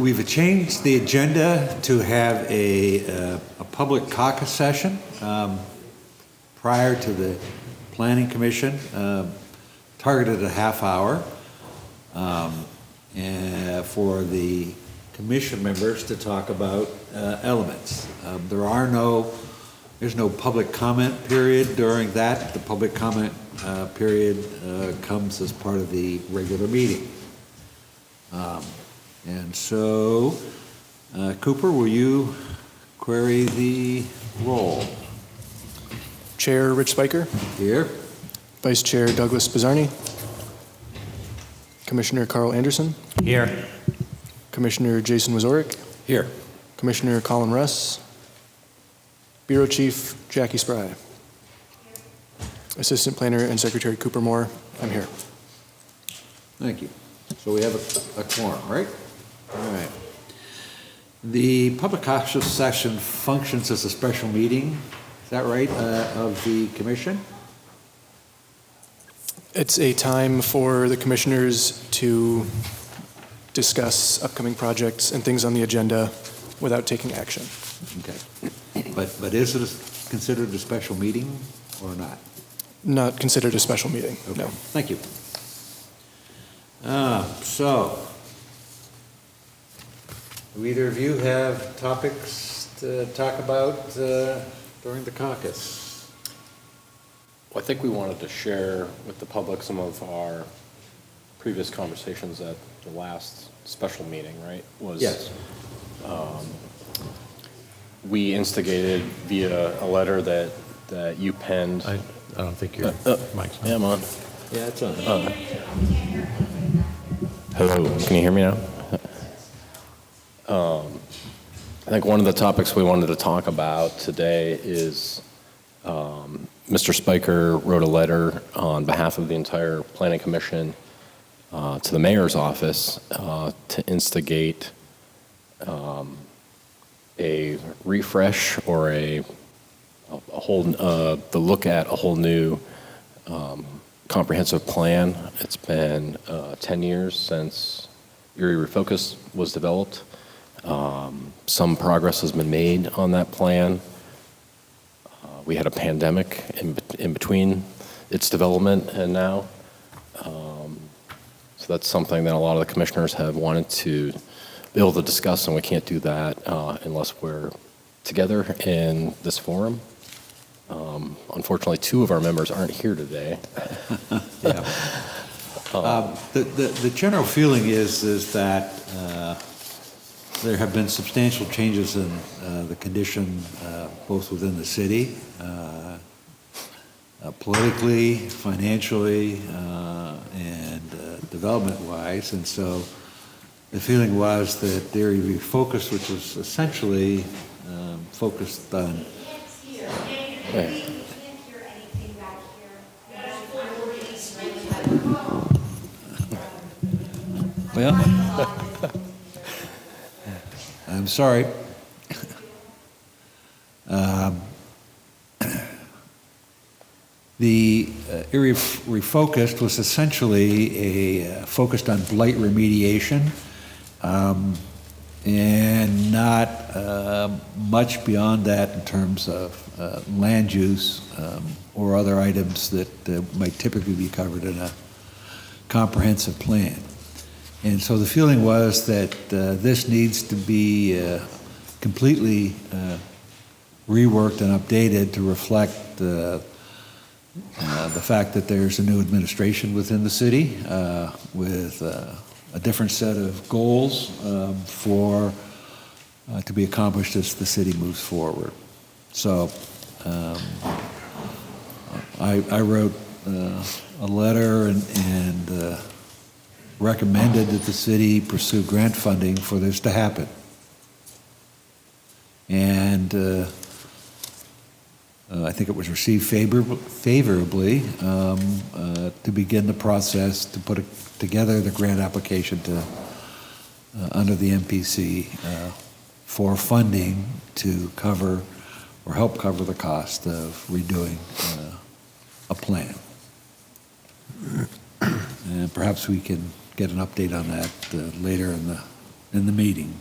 we've changed the agenda to have a public caucus session prior to the Planning Commission, targeted a half hour and for the commission members to talk about elements. There's no public comment period during that. The public comment period comes as part of the regular meeting. And so, Cooper, will you query the roll? Chair Rich Spiker, Here. Vice Chair Douglas Bizzarni, Commissioner Carl Anderson, Here. Commissioner Jason Wazorek, Here. Commissioner Colin Russ, Bureau Chief Jackie Spry, Assistant Planner and Secretary Cooper Moore. I'm here. Thank you. So we have a quorum, right? All right. The public caucus session functions as a special meeting, is that right, of the commission? It's a time for the commissioners to discuss upcoming projects and things on the agenda without taking action. Okay. But is it considered a special meeting or not? Not considered a special meeting, Okay. no. Thank you. So, do either of you have topics to talk about during the caucus? Well, I think we wanted to share with the public some of our previous conversations at the last special meeting, right? Yes. We instigated via a letter that you penned. I don't think your mic's on. Yeah, I'm on. Yeah, it's on. Hello, can you hear me now? I think one of the topics we wanted to talk about today is Mr. Spiker wrote a letter on behalf of the entire Planning Commission to the mayor's office to instigate a refresh or the look at a whole new comprehensive plan. It's been 10 years since Erie Refocus was developed. Some progress has been made on that plan. We had a pandemic in between its development and now. So that's something that a lot of the commissioners have wanted to be able to discuss, and we can't do that unless we're together in this forum. Unfortunately, two of our members aren't here today. Yeah. The general feeling is that there have been substantial changes in the condition both within the city, politically, financially, and development-wise. And so the feeling was that Erie Refocus, which was essentially focused on well, I'm sorry. The Erie Refocused was essentially focused on blight remediation and not much beyond that in terms of land use or other items that might typically be covered in a comprehensive plan. And so the feeling was that this needs to be completely reworked and updated to reflect the fact that there's a new administration within the city with a different set of goals to be accomplished as the city moves forward. So I wrote a letter and recommended that the city pursue grant funding for this to happen. And I think it was received favorably to begin the process to put together the grant application under the MPC for funding to cover or help cover the cost of redoing a plan. And perhaps we can get an update on that later in the in the meeting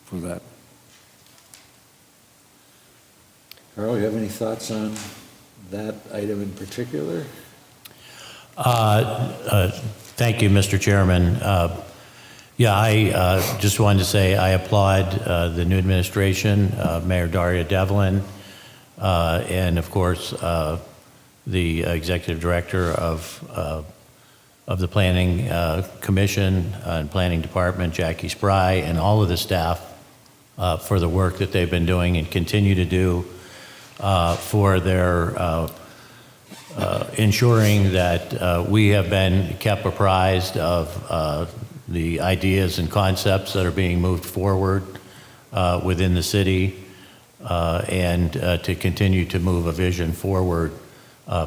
for that. Earl, you have any thoughts on that item in particular? Thank you, Mr. Chairman. Yeah, I just wanted to say I applaud the new administration, Mayor Daria Devlin, and of course, the executive director of the Planning Commission and Planning Department, Jackie Spry, and all of the staff for the work that they've been doing and continue to do for their ensuring that we have been kept apprised of the ideas and concepts that are being moved forward within the city and to continue to move a vision forward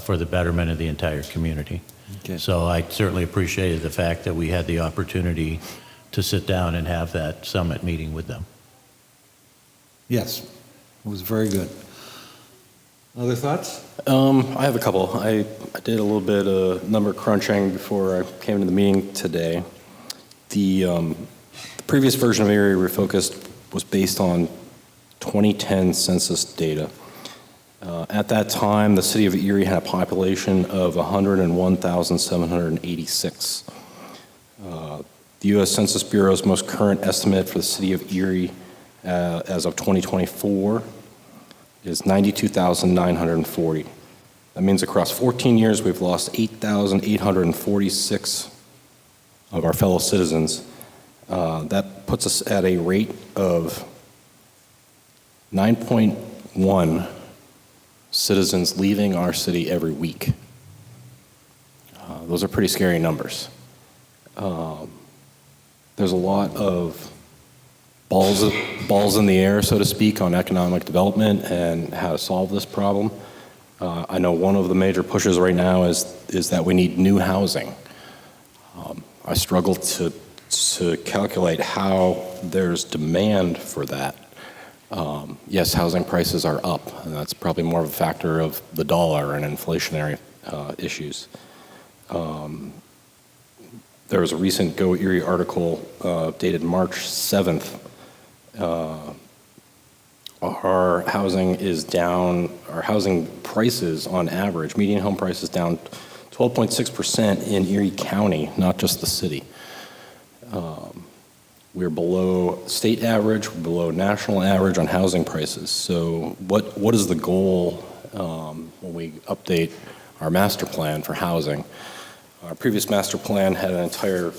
for the betterment of the entire community. Okay. So I certainly appreciated the fact that we had the opportunity to sit down and have that summit meeting with them. Yes, it was very good. Other thoughts? I have a couple. I did a little bit of number crunching before I came to the meeting today. The previous version of Erie Refocused was based on 2010 census data. At that time, the city of Erie had a population of 101,786. The U.S. Census Bureau's most current estimate for the city of Erie as of 2024 is 92,940. That means across 14 years, we've lost 8,846 of our fellow citizens. That puts us at a rate of 9.1 citizens leaving our city every week. Those are pretty scary numbers. There's a lot of balls in the air, so to speak, on economic development and how to solve this problem. I know one of the major pushes right now is that we need new housing. I struggle to calculate how there's demand for that. Yes, housing prices are up, and that's probably more of a factor of the dollar and inflationary issues. There was a recent Go Erie article dated March 7th. Our housing is down, our housing prices on average, median home prices down 12.6% in Erie County, not just the city. We're below state average, we're below national average on housing prices. So what is the goal when we update our master plan for housing? Our previous master plan had an entire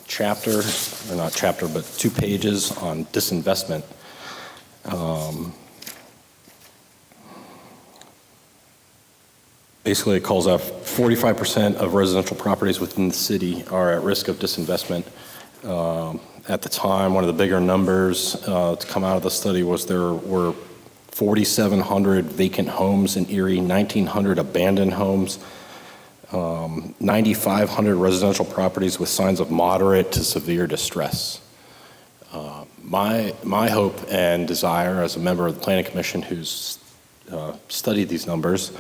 chapter, or not chapter, but 2 pages on disinvestment. Basically, it calls out 45% of residential properties within the city are at risk of disinvestment. At the time, one of the bigger numbers to come out of the study was there were 4,700 vacant homes in Erie, 1,900 abandoned homes, 9,500 residential properties with signs of moderate to severe distress. My hope and desire as a member of the Planning Commission who's studied these numbers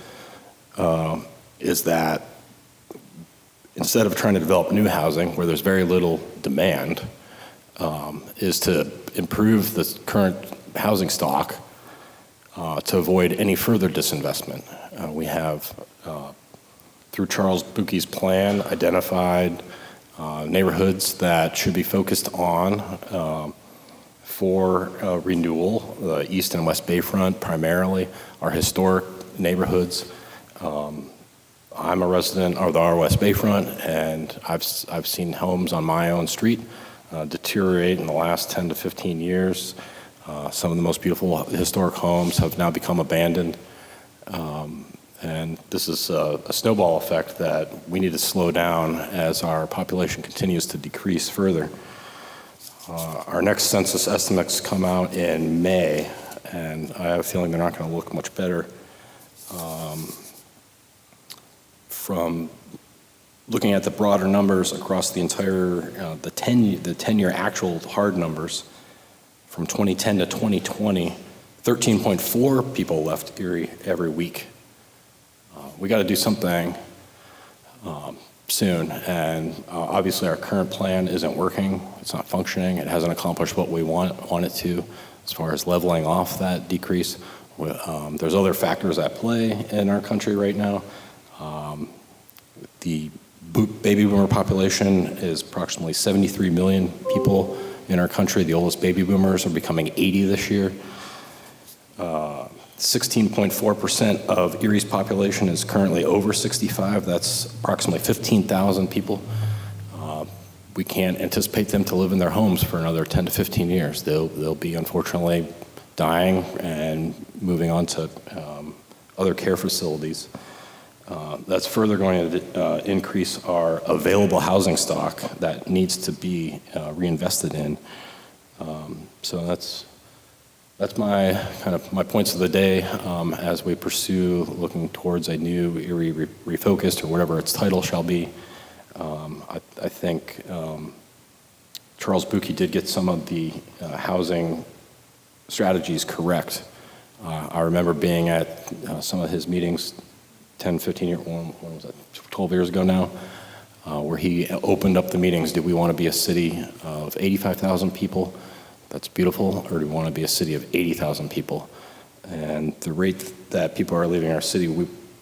is that instead of trying to develop new housing where there's very little demand, is to improve the current housing stock to avoid any further disinvestment. We have, through Charles Bucke's plan, identified neighborhoods that should be focused on for renewal. The East and West Bayfront primarily are historic neighborhoods. I'm a resident of the West Bayfront, and I've seen homes on my own street deteriorate in the last 10 to 15 years. Some of the most beautiful historic homes have now become abandoned. And this is a snowball effect that we need to slow down as our population continues to decrease further. Our next census estimates come out in May, and I have a feeling they're not going to look much better. From looking at the broader numbers across the entire, the 10-year actual hard numbers, from 2010 to 2020, 13.4 people left Erie every week. We got to do something soon. And obviously, our current plan isn't working. It's not functioning. It hasn't accomplished what we want it to as far as leveling off that decrease. There's other factors at play in our country right now. The baby boomer population is approximately 73 million people in our country. The oldest baby boomers are becoming 80 this year. 16.4% of Erie's population is currently over 65. That's approximately 15,000 people. We can't anticipate them to live in their homes for another 10 to 15 years. They'll be unfortunately dying and moving on to other care facilities. That's further going to increase our available housing stock that needs to be reinvested in. So that's my points of the day as we pursue looking towards a new Erie Refocused, or whatever its title shall be. I think Charles Buki did get some of the housing strategies correct. I remember being at some of his meetings 10, 15 years, when was that, 12 years ago now, where he opened up the meetings. Did we want to be a city of 85,000 people? That's beautiful. Or do we want to be a city of 80,000 people? And the rate that people are leaving our city,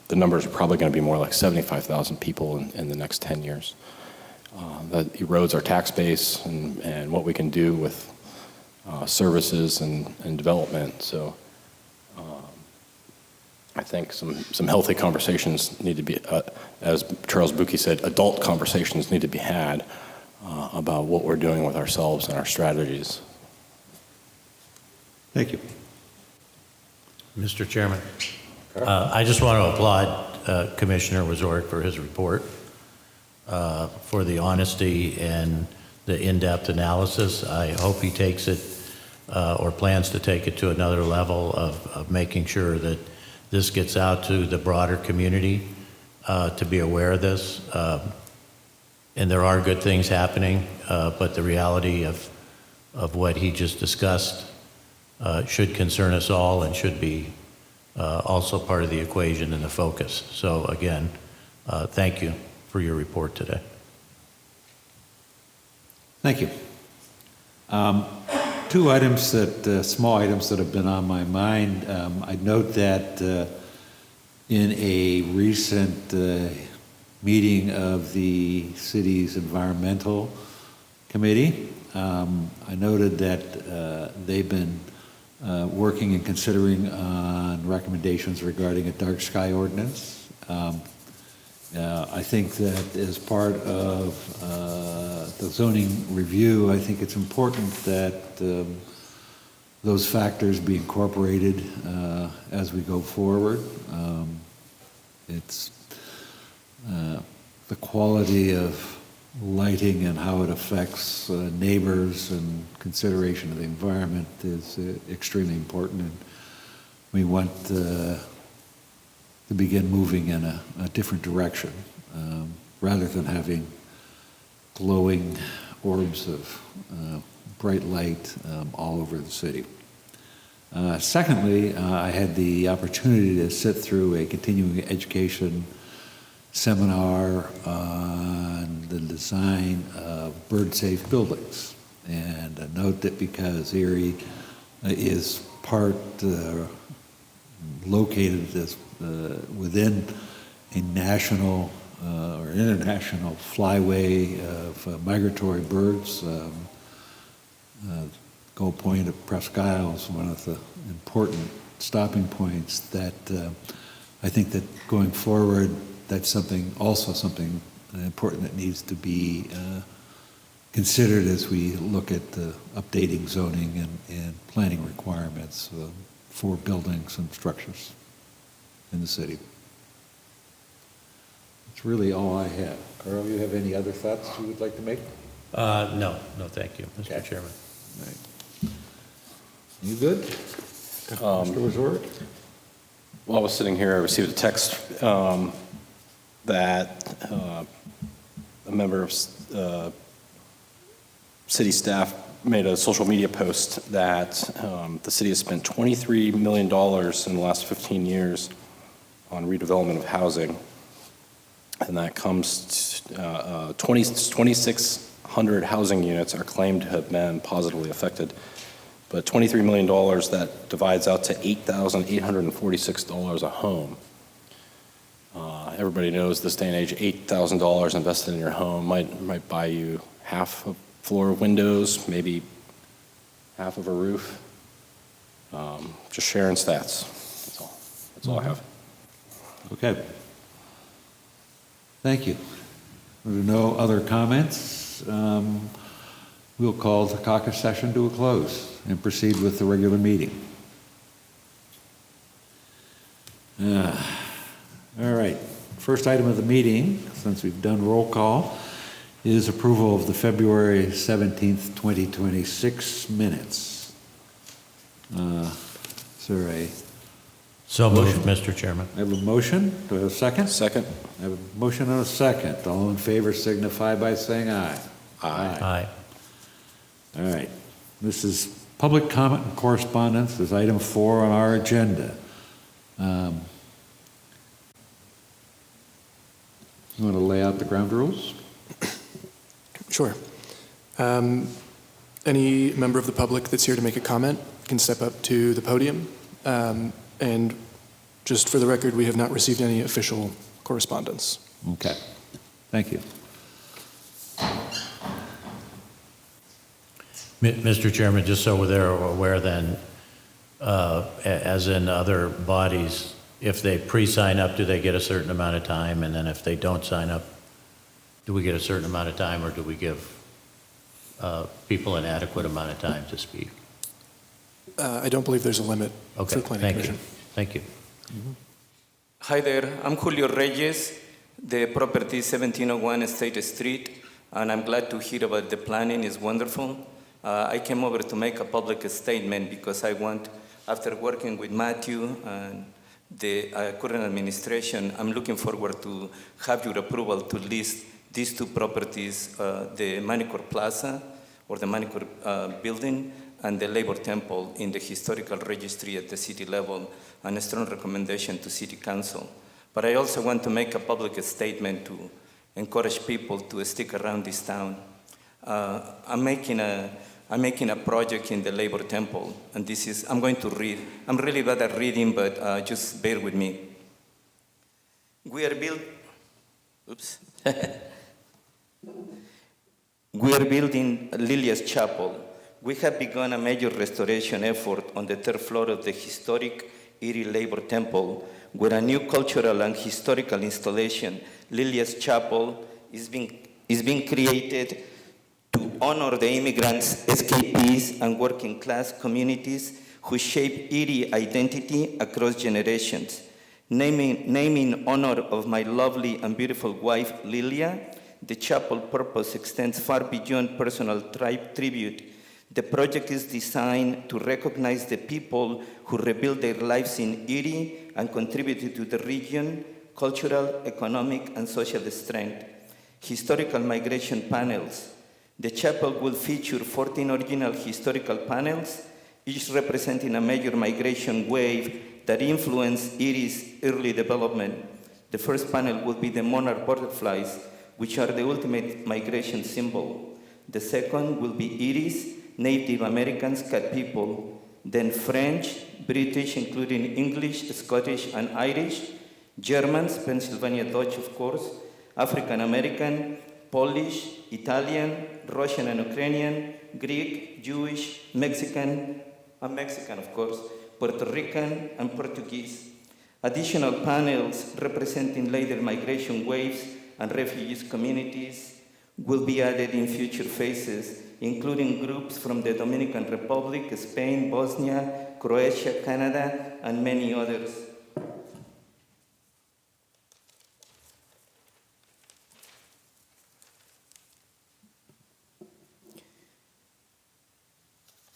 the numbers are probably going to be more like 75,000 people in the next 10 years. That erodes our tax base and what we can do with services and development. So I think some healthy conversations need to be, as Charles Buki said, adult conversations need to be had about what we're doing with ourselves and our strategies. Thank you. Mr. Chairman, I just want to applaud Commissioner Wazorek for his report, for the honesty and the in-depth analysis. I hope he takes it or plans to take it to another level of making sure that this gets out to the broader community to be aware of this. And there are good things happening, but the reality of what he just discussed should concern us all and should be also part of the equation and the focus. So again, thank you for your report today. Thank you. Two items small items that have been on my mind. I note that in a recent meeting of the city's environmental committee, I noted that they've been working and considering on recommendations regarding a dark sky ordinance. I think that as part of the zoning review, I think it's important that those factors be incorporated as we go forward. It's the quality of lighting and how it affects neighbors and consideration of the environment is extremely important, and we want to begin moving in a different direction rather than having glowing orbs of bright light all over the city. Secondly, I had the opportunity to sit through a continuing education seminar on the design of bird-safe buildings. And I note that because Erie is located within a national or international flyway of migratory birds, Gold Point of Presque Isle is one of the important stopping points that I think that going forward, that's something important that needs to be considered as we look at updating zoning and planning requirements for buildings and structures in the city. That's really all I have. Carl, you have any other thoughts you would like to make? No, thank you, Mr. Okay. Chairman. Right. You good? Mr. Wazorek? While I was sitting here, I received a text that a member of city staff made a social media post that the city has spent $23 million in the last 15 years on redevelopment of housing. and that comes to 2,600 housing units are claimed to have been positively affected. But $23 million, that divides out to $8,846 a home. Everybody knows this day and age, $8,000 invested in your home might buy you half a floor of windows, maybe half of a roof. Just sharing stats. That's all I have. Okay. Thank you. There are no other comments. We'll call the caucus session to a close and proceed with the regular meeting. All right. First item of the meeting, since we've done roll call, is approval of the February 17th, 2026 minutes. Is there a So moved, Mr. Chairman. I have a motion. Do I have a second? Second. I have a motion and a second. All in favor signify by saying aye. Aye. All right. This is public comment and correspondence. This is item 4 on our agenda. You want to lay out the ground rules? Sure. Any member of the public that's here to make a comment can step up to the podium. And just for the record, we have not received any official correspondence. Okay. Thank you. Mr. Chairman, just so they're aware then, as in other bodies, if they pre-sign up, do they get a certain amount of time? And then if they don't sign up, do we get a certain amount of time, or do we give people an adequate amount of time to speak? I don't believe there's a limit for Okay, the Planning thank you. Commission. Thank you. Hi there, I'm Julio Reyes. The property is 1701 State Street, and I'm glad to hear about the planning. It's wonderful. I came over to make a public statement because I want, after working with Matthew and the current administration, I'm looking forward to have your approval to list these two properties, the Manicure Plaza, or the Manicure building, and the Labor Temple in the historical registry at the city level, and a strong recommendation to City Council. But I also want to make a public statement to encourage people to stick around this town. I'm making a project in the Labor Temple, and this is, I'm going to read. I'm really bad at reading, but just bear with me. We are building Lilia's Chapel. We have begun a major restoration effort on the 3rd floor of the historic Erie Labor Temple, where a new cultural and historical installation, Lilia's Chapel, is being created to honor the immigrants, escapees, and working class communities who shape Erie identity across generations. Naming in honor of my lovely and beautiful wife, Lilia, the chapel purpose extends far beyond personal tribute. The project is designed to recognize the people who rebuilt their lives in Erie and contributed to the region, cultural, economic, and social strength. Historical migration panels. The chapel will feature 14 original historical panels, each representing a major migration wave that influenced Erie's early development. The first panel will be the monarch butterflies, which are the ultimate migration symbol. The second will be Erie's Native Americans, Cat people, then French, British, including English, Scottish, and Irish, Germans, Pennsylvania Dutch, of course, African American, Polish, Italian, Russian and Ukrainian, Greek, Jewish, Mexican, of course, Puerto Rican, and Portuguese. Additional panels representing later migration waves and refugees communities will be added in future phases, including groups from the Dominican Republic, Spain, Bosnia, Croatia, Canada, and many others.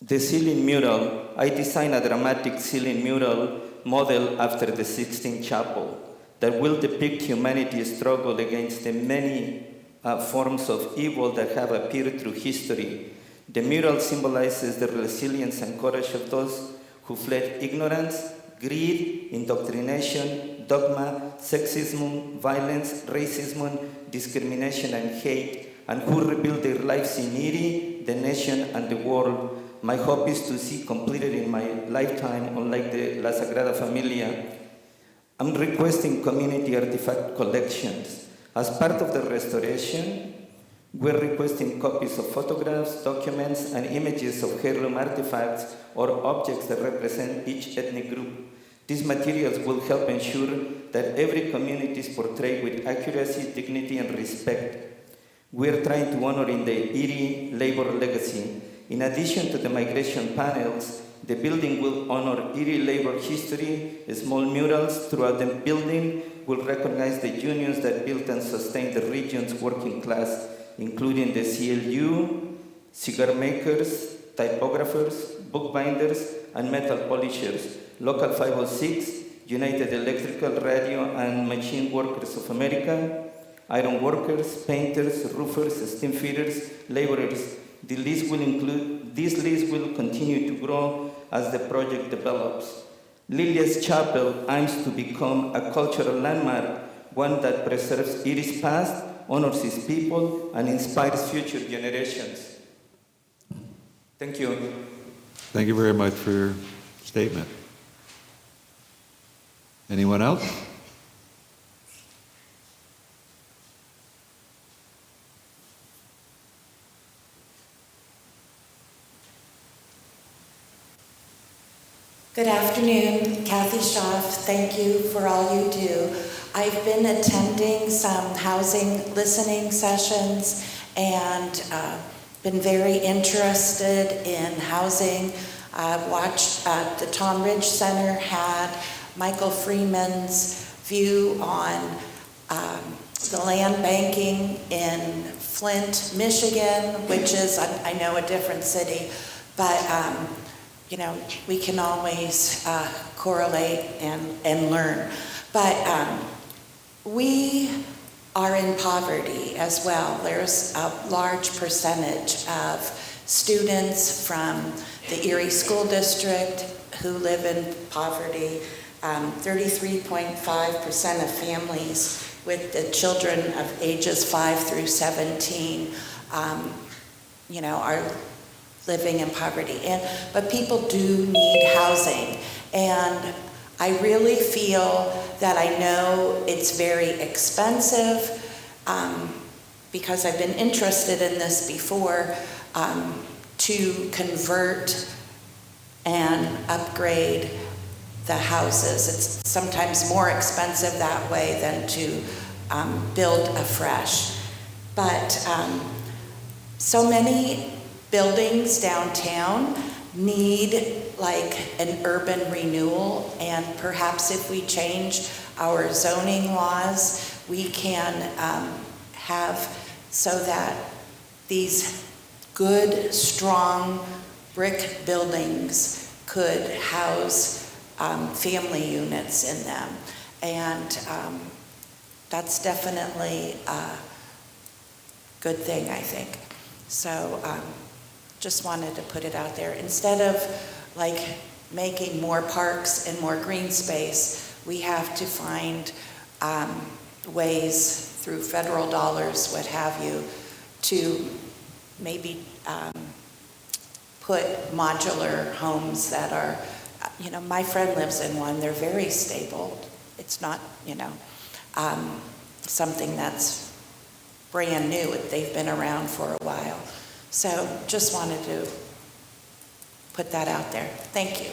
The ceiling mural, I designed a dramatic ceiling mural model after the Sistine Chapel that will depict humanity's struggle against the many forms of evil that have appeared through history. The mural symbolizes the resilience and courage of those who fled ignorance, greed, indoctrination, dogma, sexism, violence, racism, discrimination, and hate, and who rebuild their lives in Erie, the nation, and the world. My hope is to see completed in my lifetime, unlike the La Sagrada Familia. I'm requesting community artifact collections. As part of the restoration, we're requesting copies of photographs, documents, and images of heirloom artifacts or objects that represent each ethnic group. These materials will help ensure that every community is portrayed with accuracy, dignity, and respect. We're trying to honor in the Erie labor legacy. In addition to the migration panels, the building will honor Erie labor history. Small murals throughout the building will recognize the unions that built and sustained the region's working class, including the CLU, cigar makers, typographers, bookbinders, and metal polishers, Local 506, United Electrical, Radio, and Machine Workers of America, iron workers, painters, roofers, steam fitters, laborers. This list will continue to grow as the project develops. Lilia's Chapel aims to become a cultural landmark, one that preserves Erie's past, honors its people, and inspires future generations. Thank you. Thank you very much for your statement. Anyone else? Good afternoon, Kathy Schaff. Thank you for all you do. I've been attending some housing listening sessions and been very interested in housing. Watched the Tom Ridge Center had Michael Freeman's view on the land banking in Flint, Michigan, which is, I know, a different city, but you know, we can always correlate and learn. But we are in poverty as well. There's a large percentage of students from the Erie School District who live in poverty. 33.5% of families with the children of ages 5 through 17, you know, are living in poverty. But people do need housing. And I really feel that I know it's very expensive because I've been interested in this before to convert and upgrade the houses. It's sometimes more expensive that way than to build afresh. But so many buildings downtown need like an urban renewal, and perhaps if we change our zoning laws, we can have so that these good, strong brick buildings could house family units in them. And that's definitely a good thing, I think. So just wanted to put it out there. Instead of like making more parks and more green space, we have to find ways through federal dollars, what have you, to maybe put modular homes that are, you know, my friend lives in one, they're very stable. It's not, you know, something that's brand new. They've been around for a while. So just wanted to put that out there. Thank you.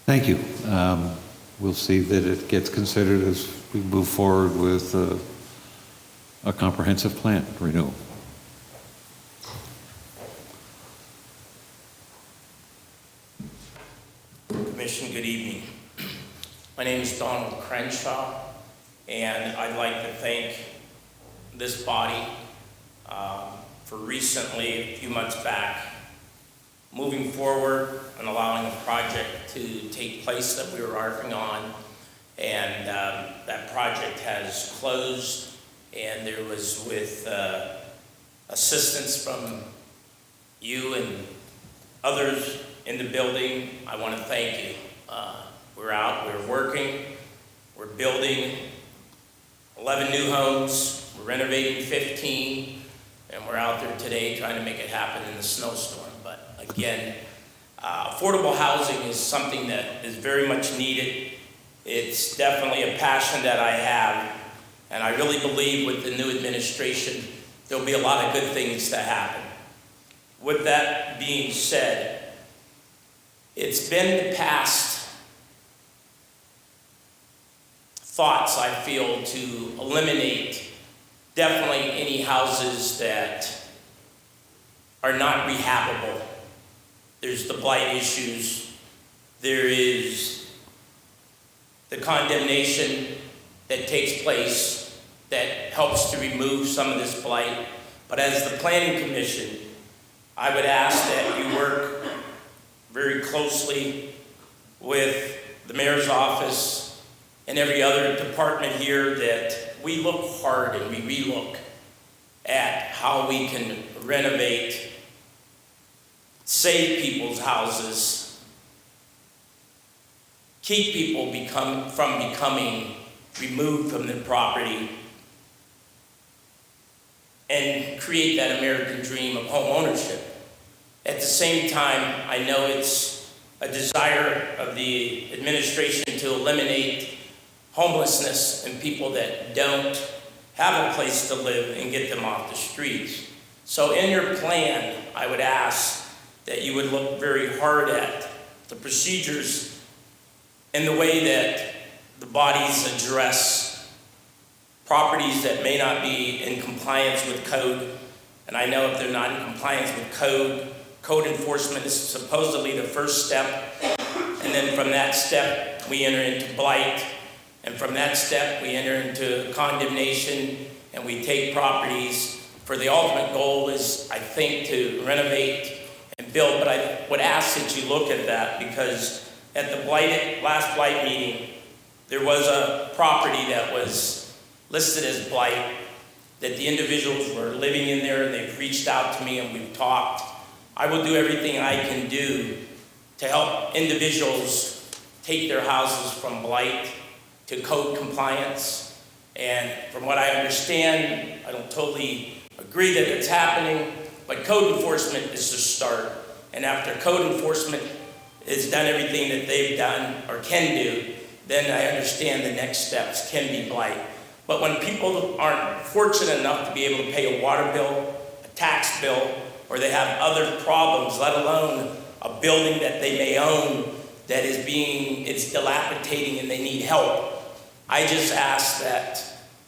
Thank you. We'll see that it gets considered as we move forward with a comprehensive plan renewal. Commission, good evening. My name is Donald Crenshaw, and I'd like to thank this body for recently, a few months back, moving forward and allowing a project to take place that we were working on. And that project has closed, and there was with assistance from you and others in the building. I want to thank you. We're out, we're working, We're building 11 new homes, we're renovating 15, and we're out there today trying to make it happen in the snowstorm. But again, affordable housing is something that is very much needed. It's definitely a passion that I have, and I really believe with the new administration, there'll be a lot of good things to happen. With that being said, it's been the past thoughts, I feel, to eliminate definitely any houses that are not rehabable. There's the blight issues. There is the condemnation that takes place that helps to remove some of this blight. But as the Planning Commission, I would ask that you work very closely with the mayor's office and every other department here, that we look hard and we relook at how we can renovate, save people's houses, keep people from becoming removed from their property, and create that American dream of home ownership. At the same time, I know it's a desire of the administration to eliminate homelessness and people that don't have a place to live and get them off the streets. So in your plan, I would ask that you would look very hard at the procedures and the way that the bodies address properties that may not be in compliance with code. And I know if they're not in compliance with code enforcement is supposedly the first step. And then from that step, we enter into blight. And from that step, we enter into condemnation, and we take properties. For the ultimate goal is, I think, to renovate and build. But I would ask that you look at that, because at the last blight meeting, there was a property that was listed as blight, that the individuals were living in there, and they've reached out to me and we've talked. I will do everything I can do to help individuals take their houses from blight to code compliance. And from what I understand, I don't totally agree that it's happening, but code enforcement is the start. And after code enforcement has done everything that they've done or can do, then I understand the next steps can be blight. But when people aren't fortunate enough to be able to pay a water bill, a tax bill, or they have other problems, let alone a building that they may own that it's dilapidating and they need help, I just ask that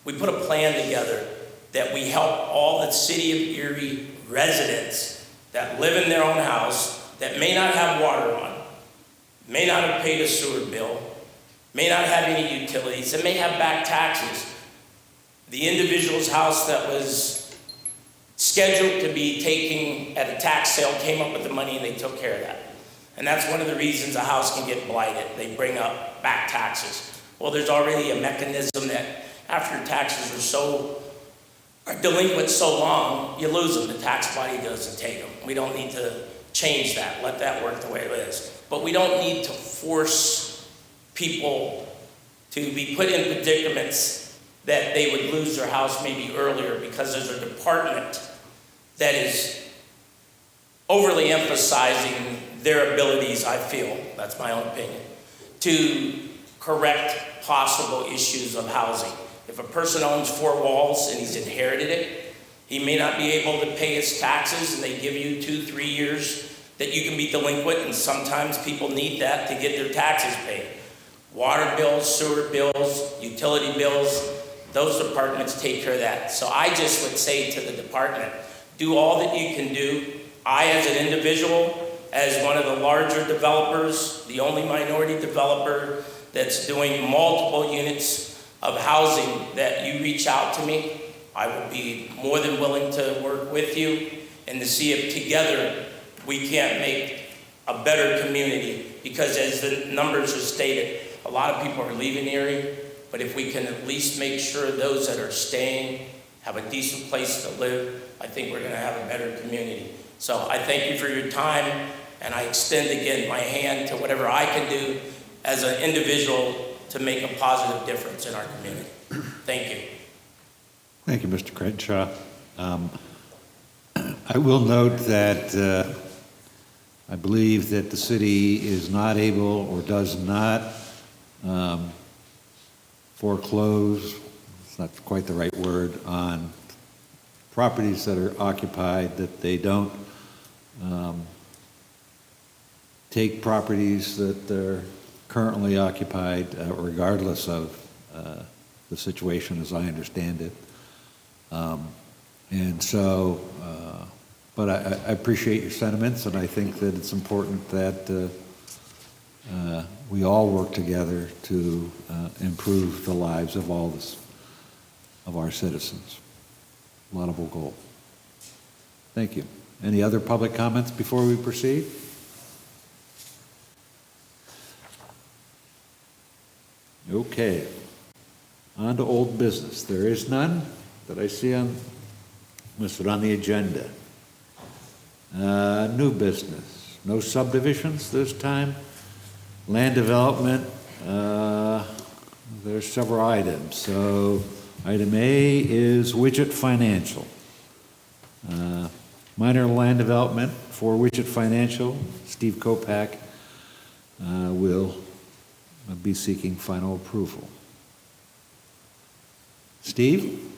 we put a plan together that we help all the City of Erie residents that live in their own house, that may not have water on, may not have paid a sewer bill, may not have any utilities, and may have back taxes. The individual's house that was scheduled to be taken at a tax sale came up with the money and they took care of that. And that's one of the reasons a house can get blighted. They bring up back taxes. Well, there's already a mechanism that after your taxes are delinquent so long, you lose them. The tax body doesn't take them. We don't need to change that. Let that work the way it is. But we don't need to force people to be put in predicaments that they would lose their house maybe earlier, because there's a department that is overly emphasizing their abilities, I feel, that's my own opinion, to correct possible issues of housing. If a person owns 4 walls and he's inherited it, he may not be able to pay his taxes, and they give you 2-3 years that you can be delinquent, and sometimes people need that to get their taxes paid. Water bills, sewer bills, utility bills, those departments take care of that. So I just would say to the department, do all that you can do. I, as an individual, as one of the larger developers, the only minority developer that's doing multiple units of housing, that you reach out to me, I would be more than willing to work with you and to see if together we can't make a better community. Because as the numbers are stated, a lot of people are leaving Erie, but if we can at least make sure those that are staying have a decent place to live, I think we're going to have a better community. So I thank you for your time, and I extend again my hand to whatever I can do as an individual to make a positive difference in our community. Thank you. Thank you, Mr. Crenshaw. I will note that I believe that the city is not able or does not foreclose, it's not quite the right word, on properties that are occupied, that they don't take properties that are currently occupied regardless of the situation as I understand it. And so, but I appreciate your sentiments, and I think that it's important that we all work together to improve the lives of all of our citizens. Laudable goal. Thank you. Any other public comments before we proceed? Okay. On to old business. There is none that I see listed on the agenda. New business. No subdivisions this time. Land development. There's several items. So item A is Widget Financial. Minor land development for Widget Financial. Steve Kopak will be seeking final approval. Steve?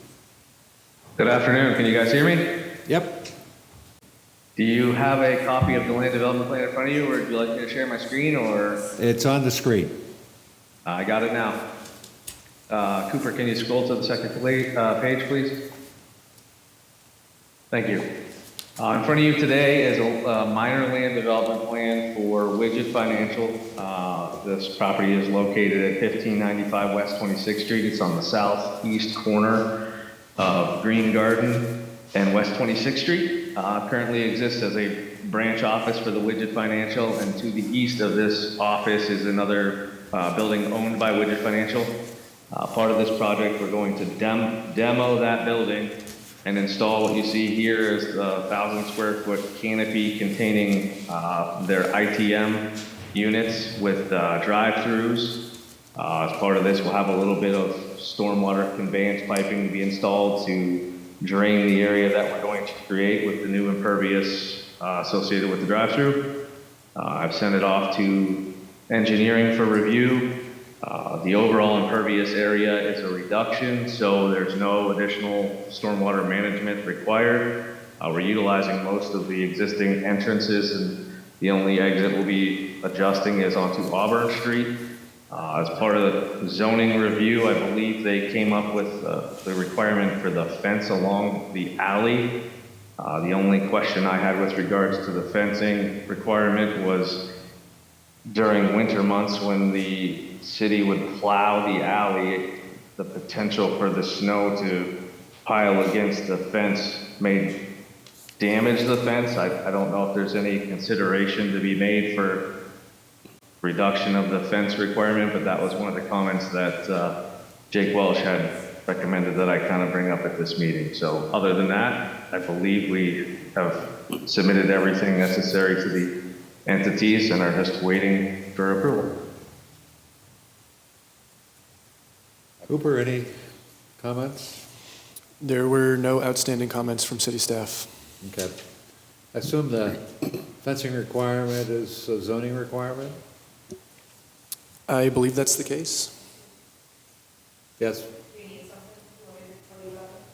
Good afternoon. Can you guys hear me? Yep. Do you have a copy of the land development plan in front of you, or would you like me to share my screen, or? It's on the screen. I got it now. Cooper, can you scroll to the second page, please? Thank you. In front of you today is a minor land development plan for Widget Financial. This property is located at 1595 West 26th Street. It's on the southeast corner of Green Garden and West 26th Street. Currently exists as a branch office for the Widget Financial, and to the east of this office is another building owned by Widget Financial. Part of this project, we're going to demo that building and install what you see here is the 1,000 square foot canopy containing their ITM units with drive-throughs. As part of this, we'll have a little bit of stormwater conveyance piping to be installed to drain the area that we're going to create with the new impervious associated with the drive-through. I've sent it off to engineering for review. The overall impervious area is a reduction, so there's no additional stormwater management required. We're utilizing most of the existing entrances, and the only exit we'll be adjusting is onto Auburn Street. As part of the zoning review, I believe they came up with the requirement for the fence along the alley. The only question I had with regards to the fencing requirement was during winter months when the city would plow the alley, the potential for the snow to pile against the fence may damage the fence. I don't know if there's any consideration to be made for reduction of the fence requirement, but that was one of the comments that Jake Welsh had recommended that I kind of bring up at this meeting. So other than that, I believe we have submitted everything necessary to the entities and are just waiting for approval. Cooper, any comments? There were no outstanding comments from city staff. Okay. I assume the fencing requirement is a zoning requirement? I believe that's the case. Yes.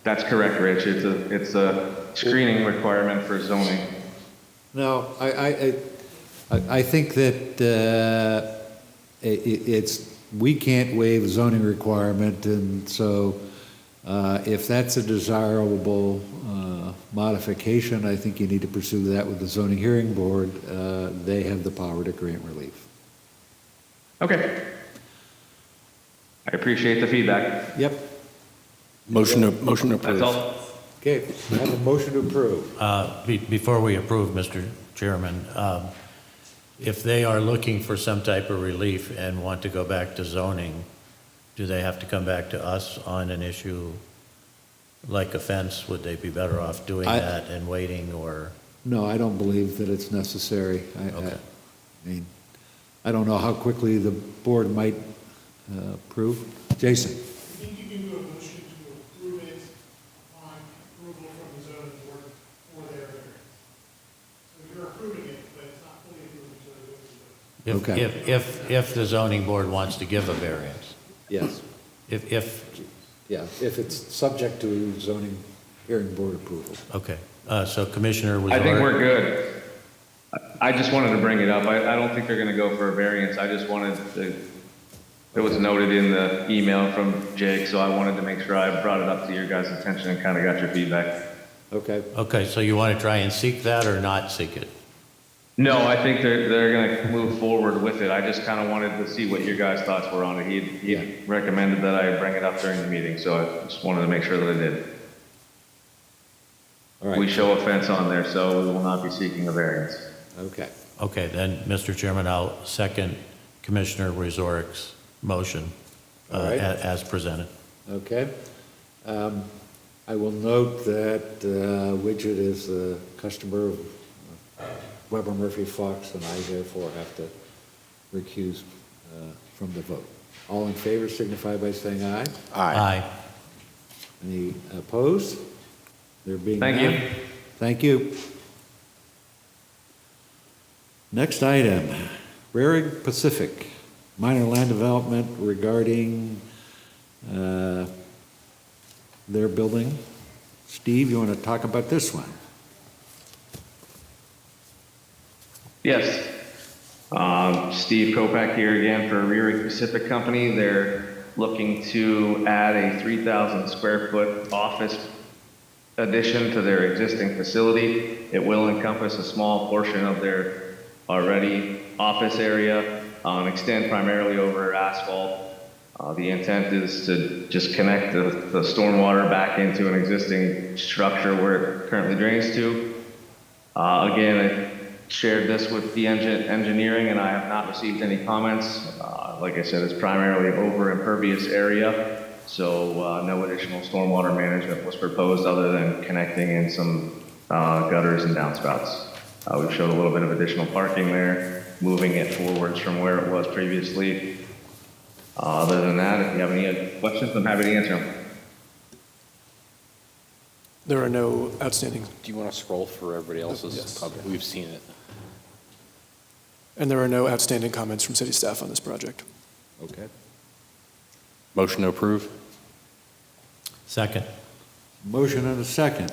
That's correct, Rich. It's a screening requirement for zoning. No, I think that we can't waive a zoning requirement, and so if that's a desirable modification, I think you need to pursue that with the zoning hearing board. They have the power to grant relief. Okay. I appreciate the feedback. Yep. Motion to approve. That's all. Okay, I have a motion to approve. Before we approve, Mr. Chairman, if they are looking for some type of relief and want to go back to zoning, do they have to come back to us on an issue like a fence? Would they be better off doing that and waiting, or? No, I don't believe that it's necessary. Okay. I mean, I don't know how quickly the board might approve. Jason? I think you can do a motion to approve it upon approval from the zoning board for their variance. So you're approving it, but it's not fully approved until it goes to the. If the zoning board wants to give a variance. Yes. If, Yeah, if it's subject to zoning hearing board approval. okay. So Commissioner I think Wazorek? we're good. I just wanted to bring it up. I don't think they're going to go for a variance. I just wanted to, it was noted in the email from Jake, so I wanted to make sure I brought it up to your guys' attention and kind of got your feedback. Okay. Okay, so you want to try and seek that or not seek it? No, I think they're going to move forward with it. I just kind of wanted to see what your guys' thoughts were on it. He recommended that I bring it up during the meeting, so I just wanted to make sure that I did. All right. We show a fence on there, so we will not be seeking a variance. Okay. Okay, then, Mr. Chairman, I'll second Commissioner Wazorek's motion All right. as presented. Okay. I will note that Widget is a customer of Weber Murphy Fox, and I therefore have to recuse from the vote. All in favor signify by saying aye. Aye. Any opposed? There being none? Thank you. Thank you. Next item, Rarig Pacific, minor land development regarding their building. Steve, you want to talk about this one? Yes. Steve Kopak here again for Rearing Pacific Company. They're looking to add a 3,000 square foot office addition to their existing facility. It will encompass a small portion of their already office area, extend primarily over asphalt. The intent is to just connect the stormwater back into an existing structure where it currently drains to. Again, I shared this with the engineering and I have not received any comments. Like I said, it's primarily over impervious area, so no additional stormwater management was proposed other than connecting in some gutters and downspouts. We've showed a little bit of additional parking there, moving it forwards from where it was previously. Other than that, if you have any questions, I'm happy to answer them. There are no outstanding, Do you want to scroll for everybody else's? Yes. We've seen it. and there are no outstanding comments from city staff on this project. Okay. Motion to approve? Second. Motion and a second.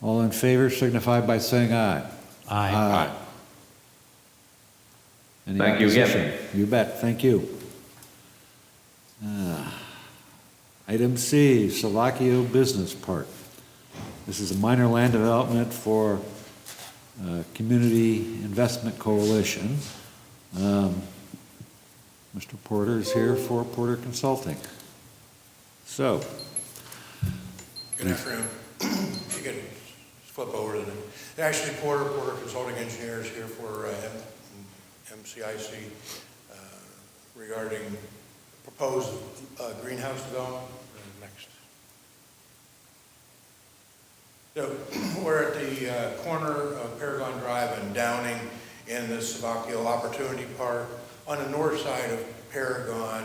All in favor signify by saying aye. Aye. Any Thank you again. opposition? You bet, thank you. Item C, Slovakia Business Park. This is a minor land development for Community Investment Coalition. Mr. Porter is here for Porter Consulting. So, Good afternoon. You can flip over to the, actually Porter Consulting Engineers here for MCIC regarding proposed greenhouse development. Next. So we're at the corner of Paragon Drive and Downing in the Slovakia Opportunity Park on the north side of Paragon,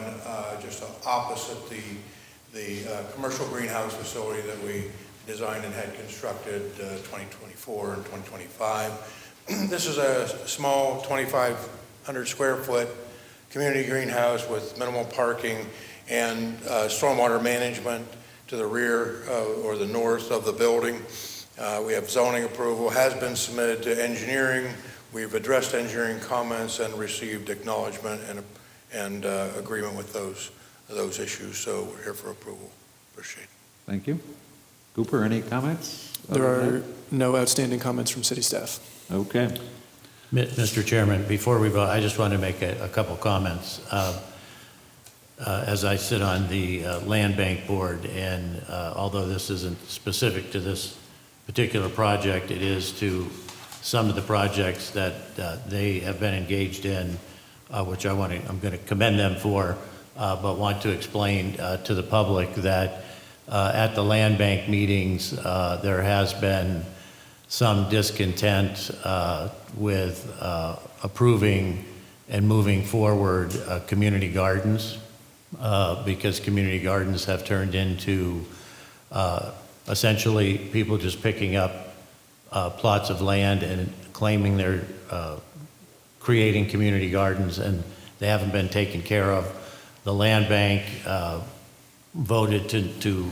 just opposite the commercial greenhouse facility that we designed and had constructed 2024 and 2025. This is a small 2,500 square foot community greenhouse with minimal parking and stormwater management to the rear or the north of the building. We have zoning approval, has been submitted to engineering. We've addressed engineering comments and received acknowledgement and agreement with those issues. So we're here for approval. Appreciate it. thank you. Cooper, any comments? There are no outstanding comments from city staff. Okay. Mr. Chairman, before we vote, I just want to make a couple comments. As I sit on the Land Bank Board, and although this isn't specific to this particular project, it is to some of the projects that they have been engaged in, which I'm going to commend them for, but want to explain to the public that at the Land Bank meetings, there has been some discontent with approving and moving forward community gardens, because community gardens have turned into essentially people just picking up plots of land and claiming they're creating community gardens, and they haven't been taken care of. The land bank voted to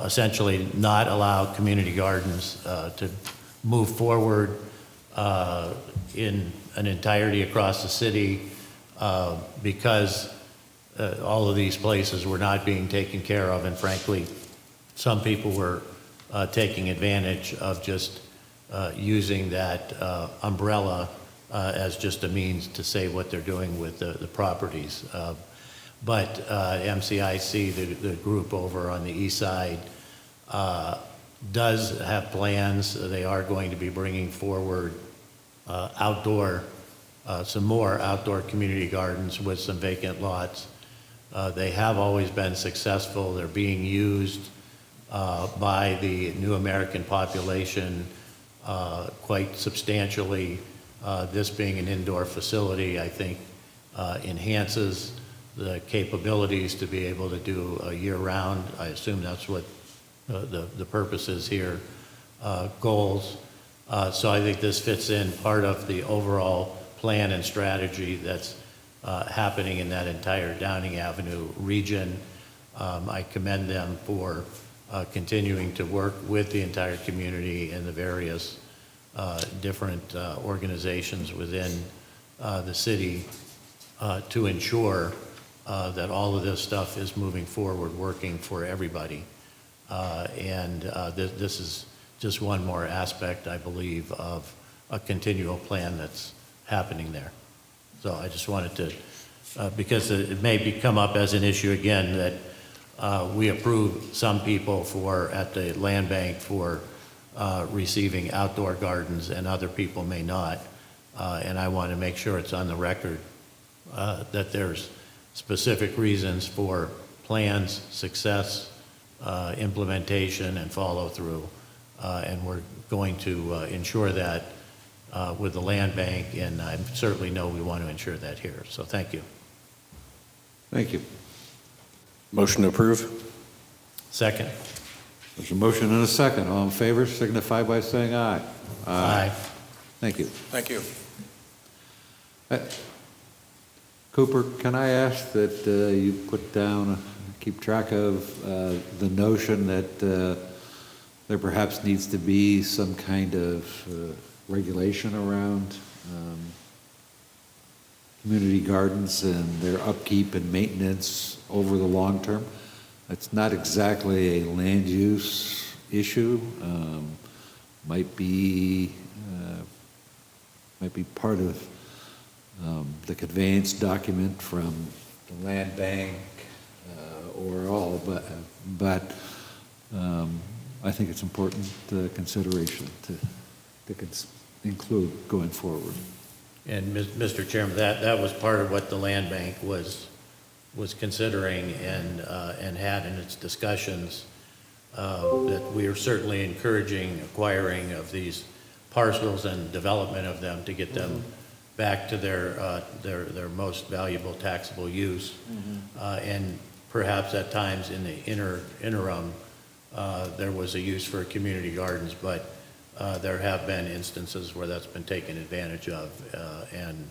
essentially not allow community gardens to move forward in an entirety across the city because all of these places were not being taken care of, and frankly, some people were taking advantage of just using that umbrella as just a means to say what they're doing with the properties. But MCIC, the group over on the east side, does have plans. They are going to be bringing forward some more outdoor community gardens with some vacant lots. They have always been successful. They're being used by the new American population quite substantially. This being an indoor facility, I think, enhances the capabilities to be able to do year-round. I assume that's what the purpose is here, goals. So I think this fits in part of the overall plan and strategy that's happening in that entire Downing Avenue region. I commend them for continuing to work with the entire community and the various different organizations within the city to ensure that all of this stuff is moving forward, working for everybody. This is just one more aspect, I believe, of a continual plan that's happening there. So I just wanted to, because it may come up as an issue again, that we approve some people at the land bank for receiving outdoor gardens and other people may not. And I want to make sure it's on the record that there's specific reasons for plans, success, implementation, and follow-through. And we're going to ensure that with the land bank, and I certainly know we want to ensure that here. So thank you. Thank you. Motion to approve? Second. There's a motion and a second. All in favor signify by saying aye. Aye. Thank you. Thank you. Cooper, can I ask that you put down, keep track of the notion that there perhaps needs to be some kind of regulation around community gardens and their upkeep and maintenance over the long term? It's not exactly a land use issue. Might be part of the conveyance document from the land bank or all, but I think it's important consideration to include going forward. And Mr. Chairman, that was part of what the land bank was considering and had in its discussions, that we are certainly encouraging acquiring of these parcels and development of them to get them back to their most valuable taxable use. And perhaps at times in the interim, there was a use for community gardens, but there have been instances where that's been taken advantage of, and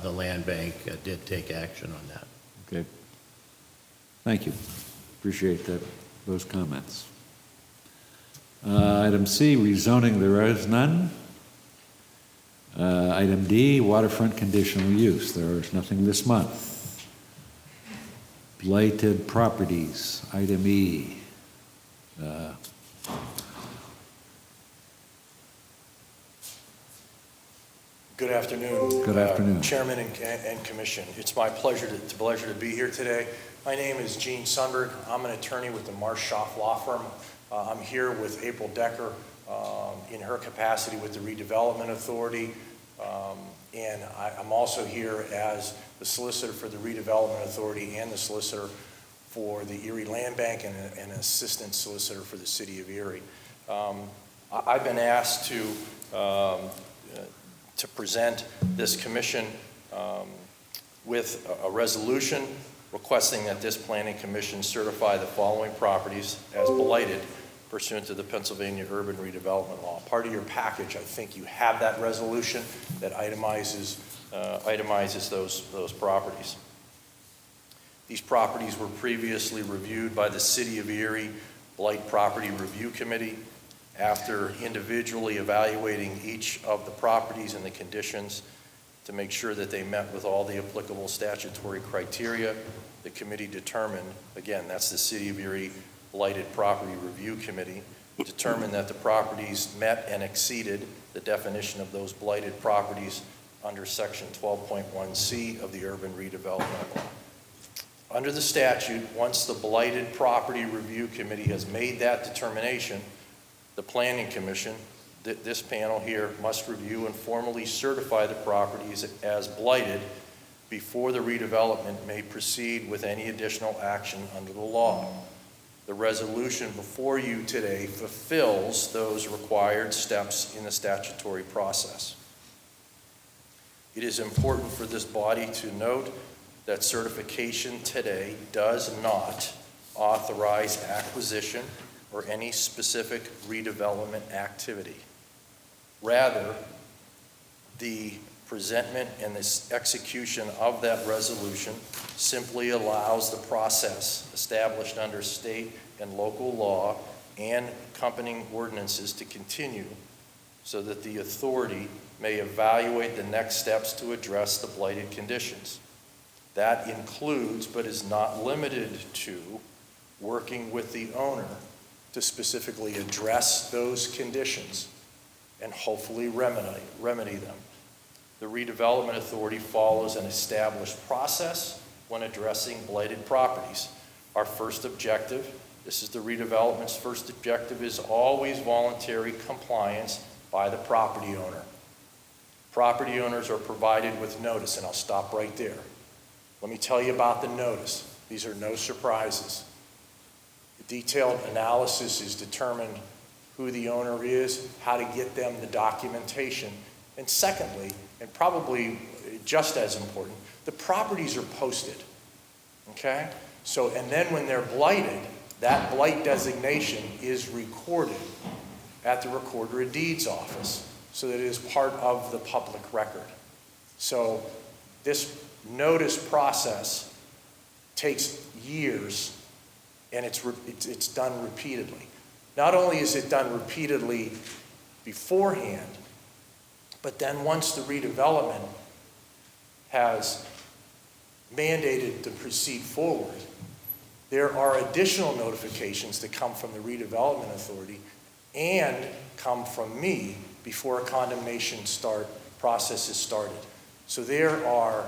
the land bank did take action on that. Okay. Thank you. Appreciate those comments. Item C, rezoning, there is none. Item D, waterfront conditional use. There is nothing this month. Blighted properties, item E. Good afternoon. Good afternoon. Chairman and Commission. It's my pleasure to be here today. My name is Gene Sundberg. I'm an attorney with the Marsh Schaff Law Firm. I'm here with April Decker in her capacity with the Redevelopment Authority. And I'm also here as the solicitor for the Redevelopment Authority and the solicitor for the Erie Land Bank and an assistant solicitor for the City of Erie. I've been asked to present this commission with a resolution requesting that this planning commission certify the following properties as blighted pursuant to the Pennsylvania Urban Redevelopment Law. Part of your package, I think you have that resolution that itemizes those properties. These properties were previously reviewed by the City of Erie Blight Property Review Committee. After individually evaluating each of the properties and the conditions to make sure that they met with all the applicable statutory criteria, the committee determined, again, that's the City of Erie Blighted Property Review Committee, determined that the properties met and exceeded the definition of those blighted properties under Section 12.1C of the Urban Redevelopment Law. Under the statute, once the Blighted Property Review Committee has made that determination, the Planning Commission, this panel here, must review and formally certify the properties as blighted before the redevelopment may proceed with any additional action under the law. The resolution before you today fulfills those required steps in the statutory process. It is important for this body to note that certification today does not authorize acquisition or any specific redevelopment activity. Rather, the presentment and the execution of that resolution simply allows the process established under state and local law and accompanying ordinances to continue so that the authority may evaluate the next steps to address the blighted conditions. That includes, but is not limited to, working with the owner to specifically address those conditions and hopefully remedy them. The redevelopment authority follows an established process when addressing blighted properties. Our first objective, this is the redevelopment's first objective, is always voluntary compliance by the property owner. Property owners are provided with notice, and I'll stop right there. Let me tell you about the notice. These are no surprises. The detailed analysis is determined who the owner is, how to get them the documentation, and secondly, and probably just as important, the properties are posted, okay? So, and then when they're blighted, that blight designation is recorded at the Recorder of Deeds office so that it is part of the public record. So this notice process takes years and it's done repeatedly. Not only is it done repeatedly beforehand, but then once the redevelopment has mandated to proceed forward, there are additional notifications that come from the redevelopment authority and come from me before a condemnation process is started. So there are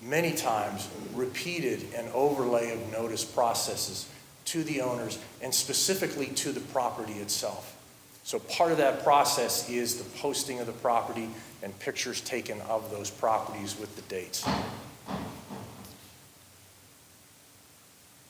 many times repeated and overlay of notice processes to the owners and specifically to the property itself. So part of that process is the posting of the property and pictures taken of those properties with the dates.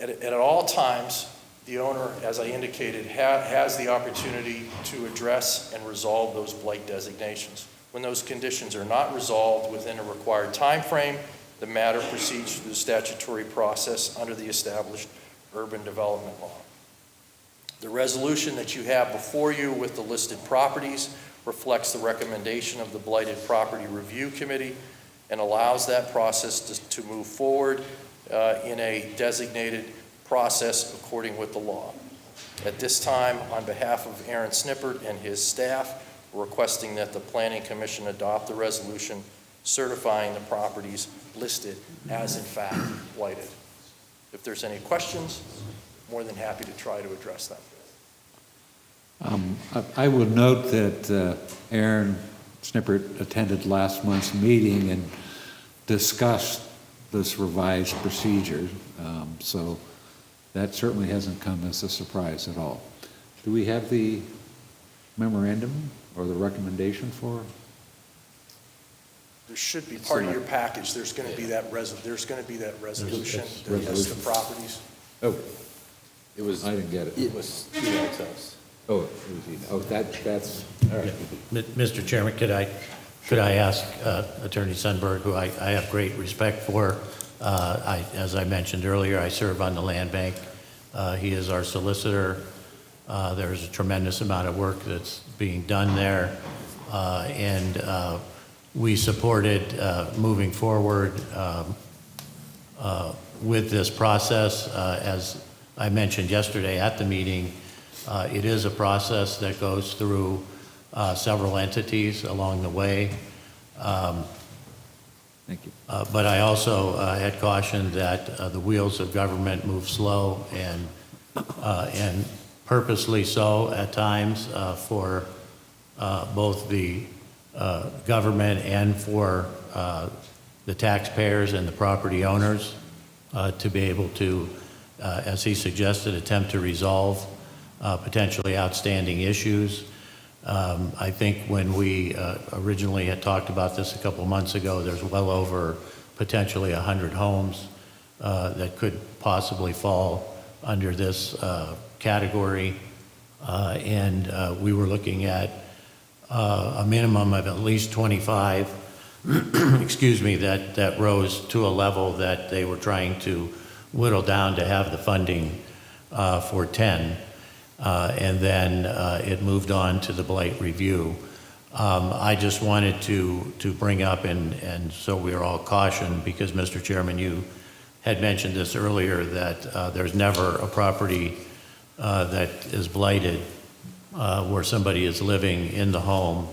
At all times, the owner, as I indicated, has the opportunity to address and resolve those blight designations. When those conditions are not resolved within a required time frame, the matter proceeds through the statutory process under the established urban development law. The resolution that you have before you with the listed properties reflects the recommendation of the Blighted Property Review Committee and allows that process to move forward in a designated process according with the law. At this time, on behalf of Aaron Snippert and his staff, we're requesting that the Planning Commission adopt the resolution certifying the properties listed as in fact blighted. If there's any questions, more than happy to try to address them. I would note that Aaron Snippert attended last month's meeting and discussed this revised procedure, so that certainly hasn't come as a surprise at all. Do we have the memorandum or the recommendation for? There should be part of your package. There's going to be that resolution that has the properties. Oh, It was, I didn't get it. it was emailed to us. Oh, it was, that's, all right. Mr. Chairman, could I Could I ask Attorney Sundberg, who I have great respect for, as I mentioned earlier, I serve on the land bank. He is our solicitor. There's a tremendous amount of work that's being done there. And we supported moving forward with this process. As I mentioned yesterday at the meeting, it is a process that goes through several entities along the way. Thank you. But I also had cautioned that the wheels of government move slow and purposely so at times for both the government and for the taxpayers and the property owners to be able to, as he suggested, attempt to resolve potentially outstanding issues. I think when we originally had talked about this a couple months ago, there's well over potentially 100 homes that could possibly fall under this category. And we were looking at a minimum of at least 25, excuse me, that rose to a level that they were trying to whittle down to have the funding for 10. And then it moved on to the blight review. I just wanted to bring up, and so we're all cautioned, because Mr. Chairman, you had mentioned this earlier, that there's never a property that is blighted where somebody is living in the home.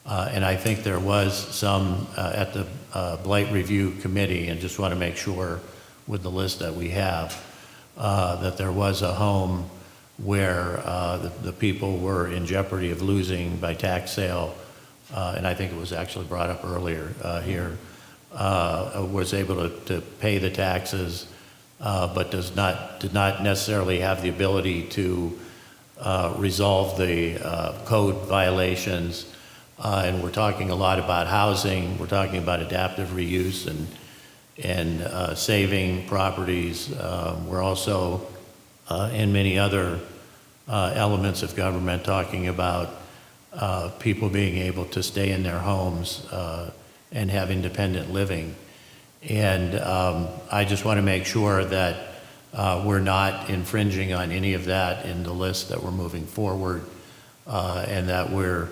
And I think there was some at the blight review committee, and just want to make sure with the list that we have, that there was a home where the people were in jeopardy of losing by tax sale, and I think it was actually brought up earlier here, was able to pay the taxes, but did not necessarily have the ability to resolve the code violations. And we're talking a lot about housing, we're talking about adaptive reuse and saving properties. We're also and many other elements of government talking about people being able to stay in their homes and have independent living. And I just want to make sure that we're not infringing on any of that in the list that we're moving forward, and that we're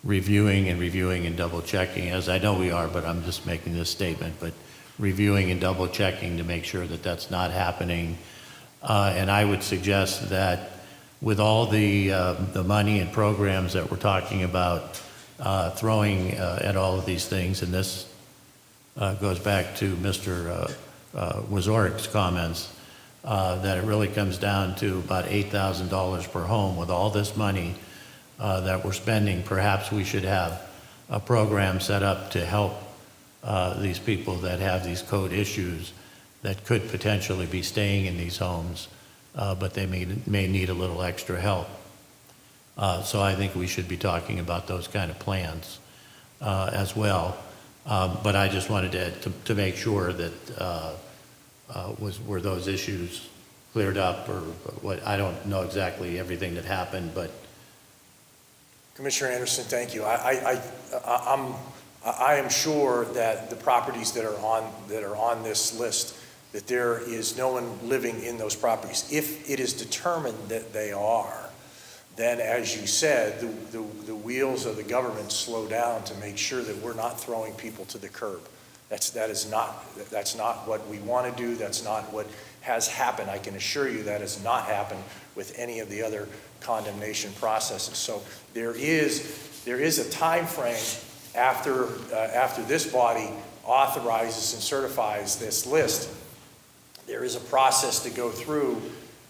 reviewing and double checking, as I know we are, but I'm just making this statement, but reviewing and double checking to make sure that that's not happening. And I would suggest that with all the money and programs that we're talking about throwing at all of these things, and this goes back to Mr. Wazorik's comments, that it really comes down to about $8,000 per home. With all this money that we're spending, perhaps we should have a program set up to help these people that have these code issues that could potentially be staying in these homes, but they may need a little extra help. So I think we should be talking about those kind of plans as well. But I just wanted to make sure that were those issues cleared up, or what? I don't know exactly everything that happened, but Commissioner Anderson, thank you. I am sure that the properties that are on this list, that there is no one living in those properties. If it is determined that they are, then, as you said, the wheels of the government slow down to make sure that we're not throwing people to the curb. That's not what we want to do. That's not what has happened. I can assure you that has not happened with any of the other condemnation processes. So there is a time frame after this body authorizes and certifies this list. There is a process to go through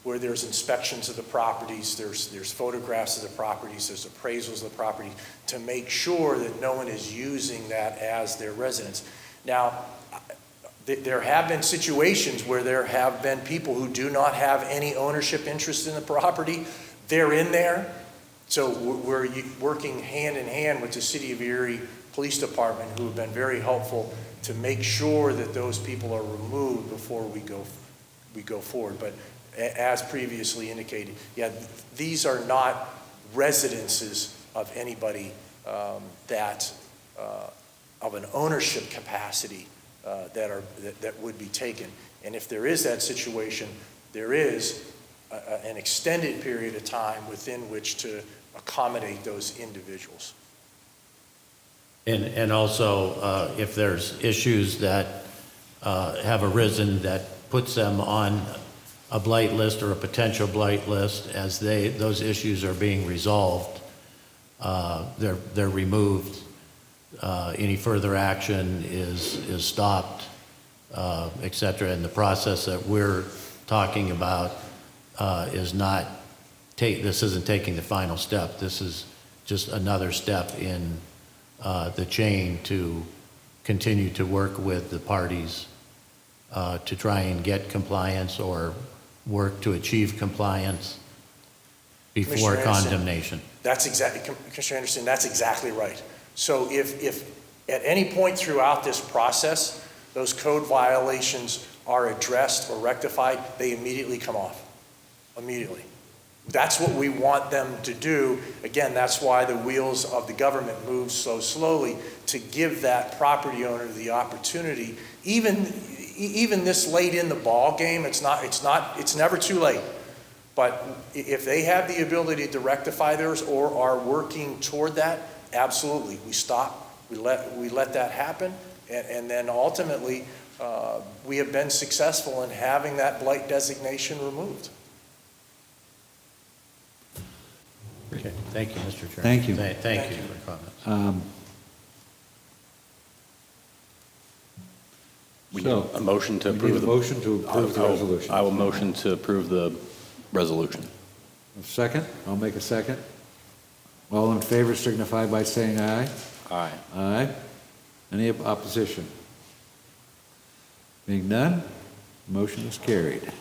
where there's inspections of the properties, there's photographs of the properties, there's appraisals of the property to make sure that no one is using that as their residence. Now, there have been situations where there have been people who do not have any ownership interest in the property. They're in there. So we're working hand in hand with the City of Erie Police Department, who have been very helpful to make sure that those people are removed before we go forward. But as previously indicated, yeah, these are not residences of anybody that of an ownership capacity that would be taken. And if there is that situation, there is an extended period of time within which to accommodate those individuals. And also, if there's issues that have arisen that puts them on a blight list or a potential blight list, as those issues are being resolved, they're removed. Any further action is stopped, et cetera. And the process that we're talking about is not this isn't taking the final step. This is just another step in the chain to continue to work with the parties to try and get compliance or work to achieve compliance before Commissioner Anderson, condemnation. Commissioner Anderson, that's exactly right. So if at any point throughout this process, those code violations are addressed or rectified, they immediately come off, immediately. That's what we want them to do. Again, that's why the wheels of the government move so slowly, to give that property owner the opportunity, even this late in the ball game. It's never too late. But if they have the ability to rectify theirs or are working toward that, absolutely, we stop, we let that happen, and then ultimately we have been successful in having that blight designation removed. Okay. Thank you, Mr. Chairman. Thank you. Thank you for your comments. We need a motion to We approve need a the... motion to approve the resolution. I will motion to approve the resolution. A second? I'll make a second. All in favor signify by saying aye. Aye. Aye. Any opposition? Being none, motion is carried.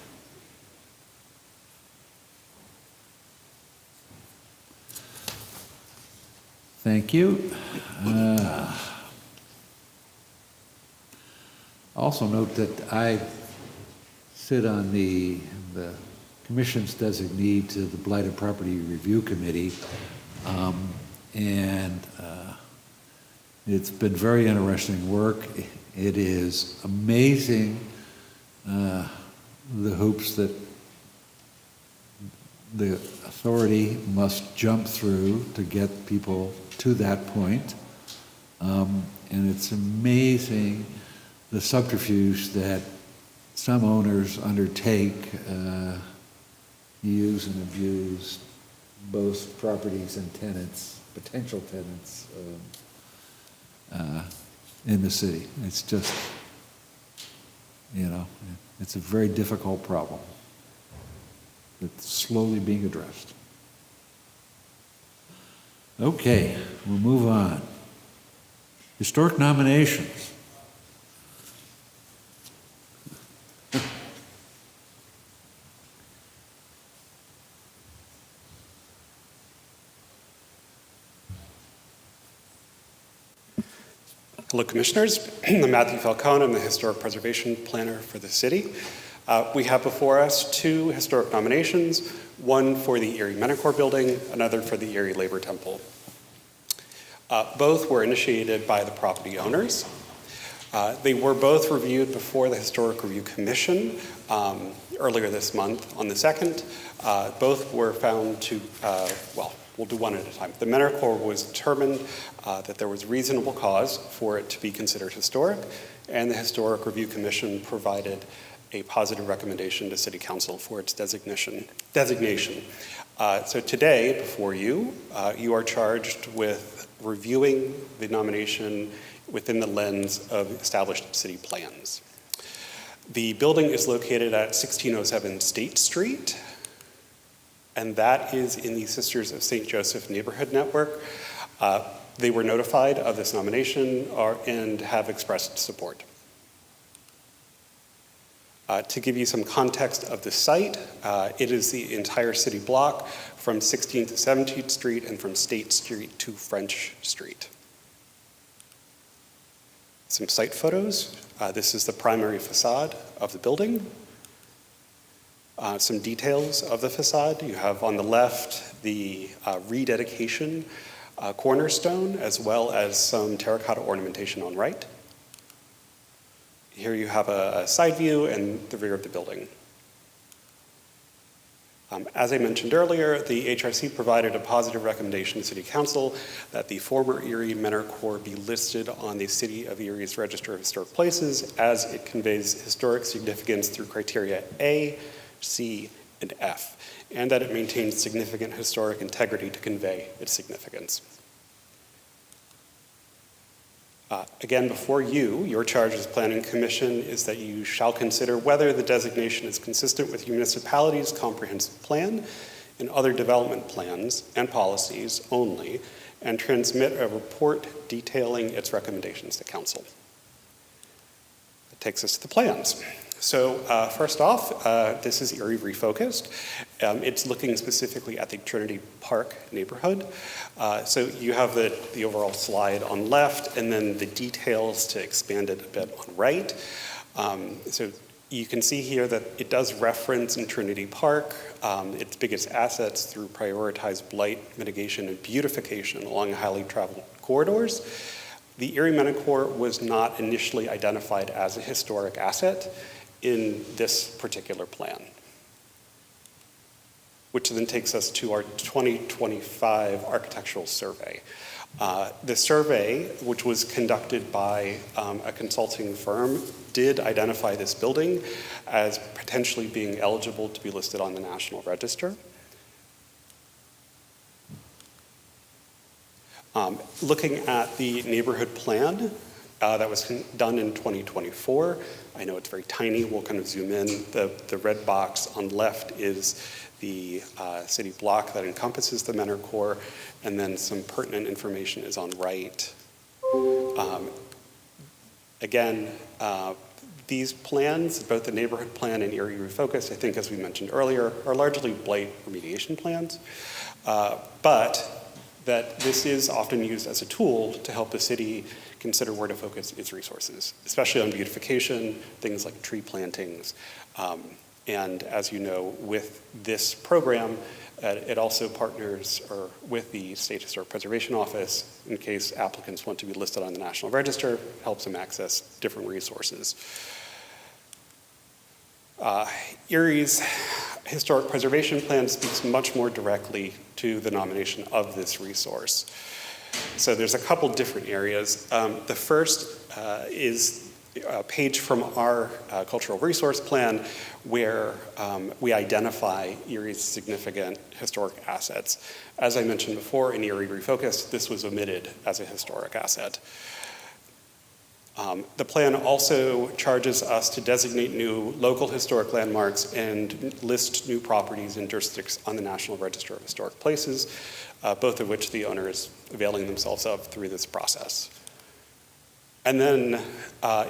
Thank you. Also note that I sit on the Commission's designee to the Blighted Property Review Committee, and it's been very interesting work. It is amazing the hoops that the authority must jump through to get people to that point. And it's amazing the subterfuge that some owners undertake, use and abuse both properties and tenants, potential tenants, in the city. It's just, it's a very difficult problem that's slowly being addressed. Okay, we'll move on. Historic nominations. Hello, Commissioners. I'm Matthew Falcone. I'm the Historic Preservation Planner for the city. We have before us two historic nominations, one for the Erie Menacor Building, another for the Erie Labor Temple. Both were initiated by the property owners. They were both reviewed before the Historic Review Commission earlier this month on the 2nd. Both were found to, we'll do one at a time. The Menacor was determined that there was reasonable cause for it to be considered historic, and the Historic Review Commission provided a positive recommendation to City Council for its designation. So today, before you, you are charged with reviewing the nomination within the lens of established city plans. The building is located at 1607 State Street, and that is in the Sisters of St. Joseph Neighborhood Network. They were notified of this nomination and have expressed support. To give you some context of the site, it is the entire city block from 16th to 17th Street and from State Street to French Street. Some site photos. This is the primary facade of the building. Some details of the facade. You have on the left the rededication cornerstone, as well as some terracotta ornamentation on right. Here you have a side view and the rear of the building. As I mentioned earlier, the HRC provided a positive recommendation to City Council that the former Erie Menor Core be listed on the City of Erie's Register of Historic Places as it conveys historic significance through criteria A, C, and F, and that it maintains significant historic integrity to convey its significance. Again, before you, your charge as Planning Commission is that you shall consider whether the designation is consistent with your municipality's comprehensive plan and other development plans and policies only, and transmit a report detailing its recommendations to council. That takes us to the plans. So first off, this is Erie Refocused. It's looking specifically at the Trinity Park neighborhood. So you have the overall slide on left, and then the details to expand it a bit on right. So you can see here that it does reference in Trinity Park its biggest assets through prioritized blight mitigation and beautification along highly traveled corridors. The Erie Menor Core was not initially identified as a historic asset in this particular plan, which then takes us to our 2025 architectural survey. The survey, which was conducted by a consulting firm, did identify this building as potentially being eligible to be listed on the National Register. Looking at the neighborhood plan that was done in 2024, I know it's very tiny, we'll kind of zoom in. The red box on left is the city block that encompasses the Menor Core, and then some pertinent information is on right. Again, these plans, both the neighborhood plan and Erie Refocused, I think as we mentioned earlier, are largely blight remediation plans, but that this is often used as a tool to help the city consider where to focus its resources, especially on beautification, things like tree plantings. And as you know, with this program, it also partners with the State Historic Preservation Office in case applicants want to be listed on the National Register, helps them access different resources. Erie's Historic Preservation Plan speaks much more directly to the nomination of this resource. So there's a couple different areas. The first is a page from our cultural resource plan where we identify Erie's significant historic assets. As I mentioned before, in Erie Refocused, this was omitted as a historic asset. The plan also charges us to designate new local historic landmarks and list new properties and districts on the National Register of Historic Places, both of which the owner is availing themselves of through this process. And then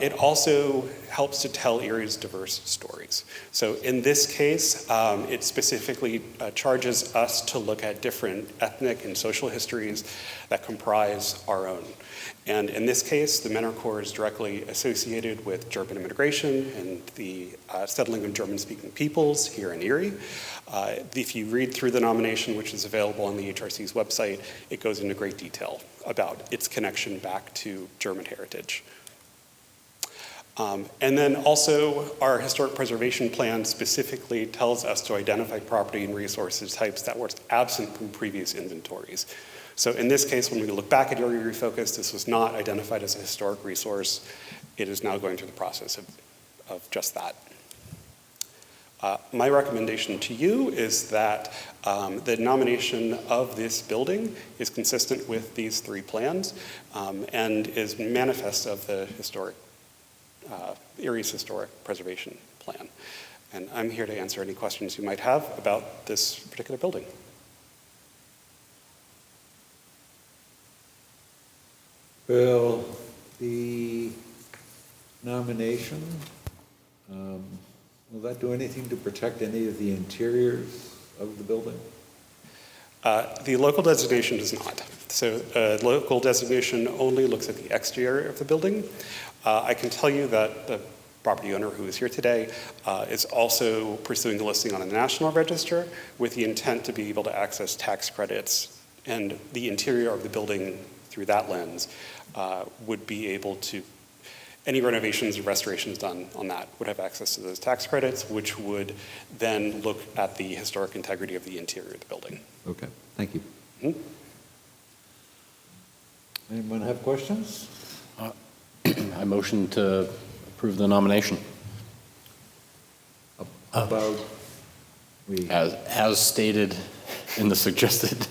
it also helps to tell Erie's diverse stories. So in this case, it specifically charges us to look at different ethnic and social histories that comprise our own. And in this case, the Menor Core is directly associated with German immigration and the settling of German-speaking peoples here in Erie. If you read through the nomination, which is available on the HRC's website, it goes into great detail about its connection back to German heritage. And then also, our historic preservation plan specifically tells us to identify property and resources types that were absent from previous inventories. So in this case, when we look back at Erie Refocused, this was not identified as a historic resource. It is now going through the process of just that. My recommendation to you is that the nomination of this building is consistent with these three plans and is manifest of the Erie's Historic Preservation Plan. And I'm here to answer any questions you might have about this particular building. Well, the nomination, will that do anything to protect any of the interiors of the building? The local designation does not. So local designation only looks at the exterior of the building. I can tell you that the property owner who is here today is also pursuing the listing on the National Register with the intent to be able to access tax credits and the interior of the building through that lens would be able to, any renovations or restorations done on that would have access to those tax credits, which would then look at the historic integrity of the interior of the building. Okay, thank you. Mhm. Anyone have questions? I motion to approve the nomination About, we, as stated in the suggested.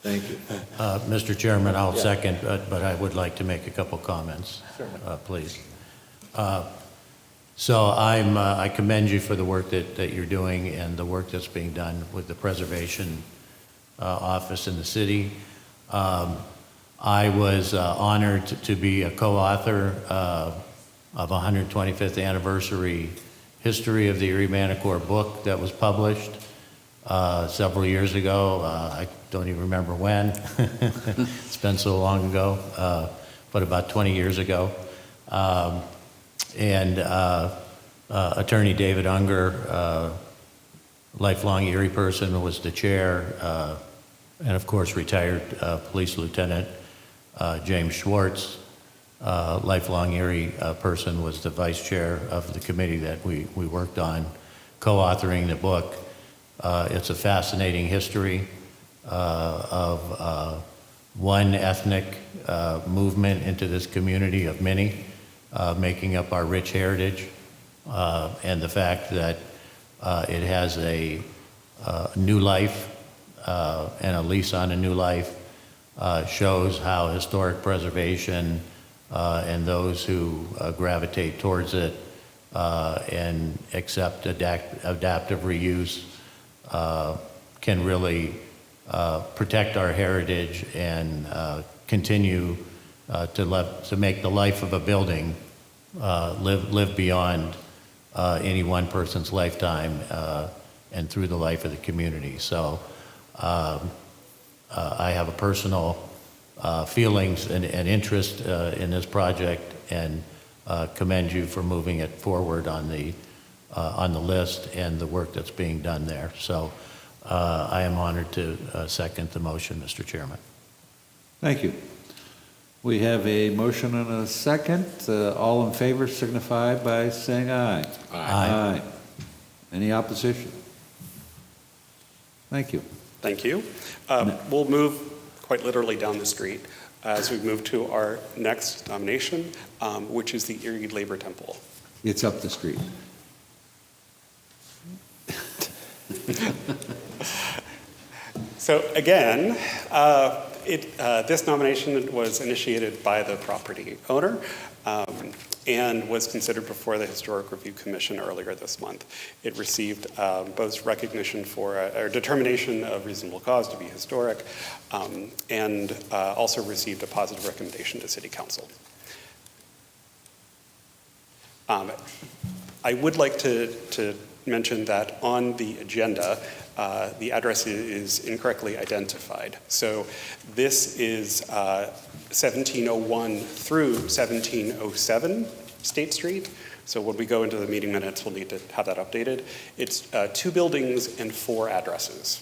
thank you. Mr. Chairman, I'll second, but I would like to make a couple comments, please. So I commend you for the work that you're doing and the work that's being done with the preservation office in the city. I was honored to be a co-author of 125th anniversary history of the Erie Manticore book that was published several years ago. I don't even remember when. It's been so long ago, but about 20 years ago. And Attorney David Unger, lifelong Erie person, was the chair, and of course retired Police Lieutenant James Schwartz, lifelong Erie person, was the vice chair of the committee that we worked on co-authoring the book. It's a fascinating history of one ethnic movement into this community of many, making up our rich heritage, and the fact that it has a new life and a lease on a new life shows how historic preservation and those who gravitate towards it and accept adaptive reuse can really protect our heritage and continue to make the life of a building live beyond any one person's lifetime and through the life of the community. So I have a personal feelings and interest in this project, and commend you for moving it forward on the list and the work that's being done there. So I am honored to second the motion, Mr. Chairman. Thank you. We have a motion and a second. All in favor signify by saying aye. Aye. Any opposition? Thank you. Thank you. We'll move quite literally down the street as we move to our next nomination, which is the Erie Labor Temple. It's up the street. So again, this nomination was initiated by the property owner and was considered before the Historic Review Commission earlier this month. It received both recognition for or determination of reasonable cause to be historic, and also received a positive recommendation to City Council. I would like to mention that on the agenda, the address is incorrectly identified. So this is 1701 through 1707 State Street. So when we go into the meeting minutes, we'll need to have that updated. It's 2 buildings and 4 addresses.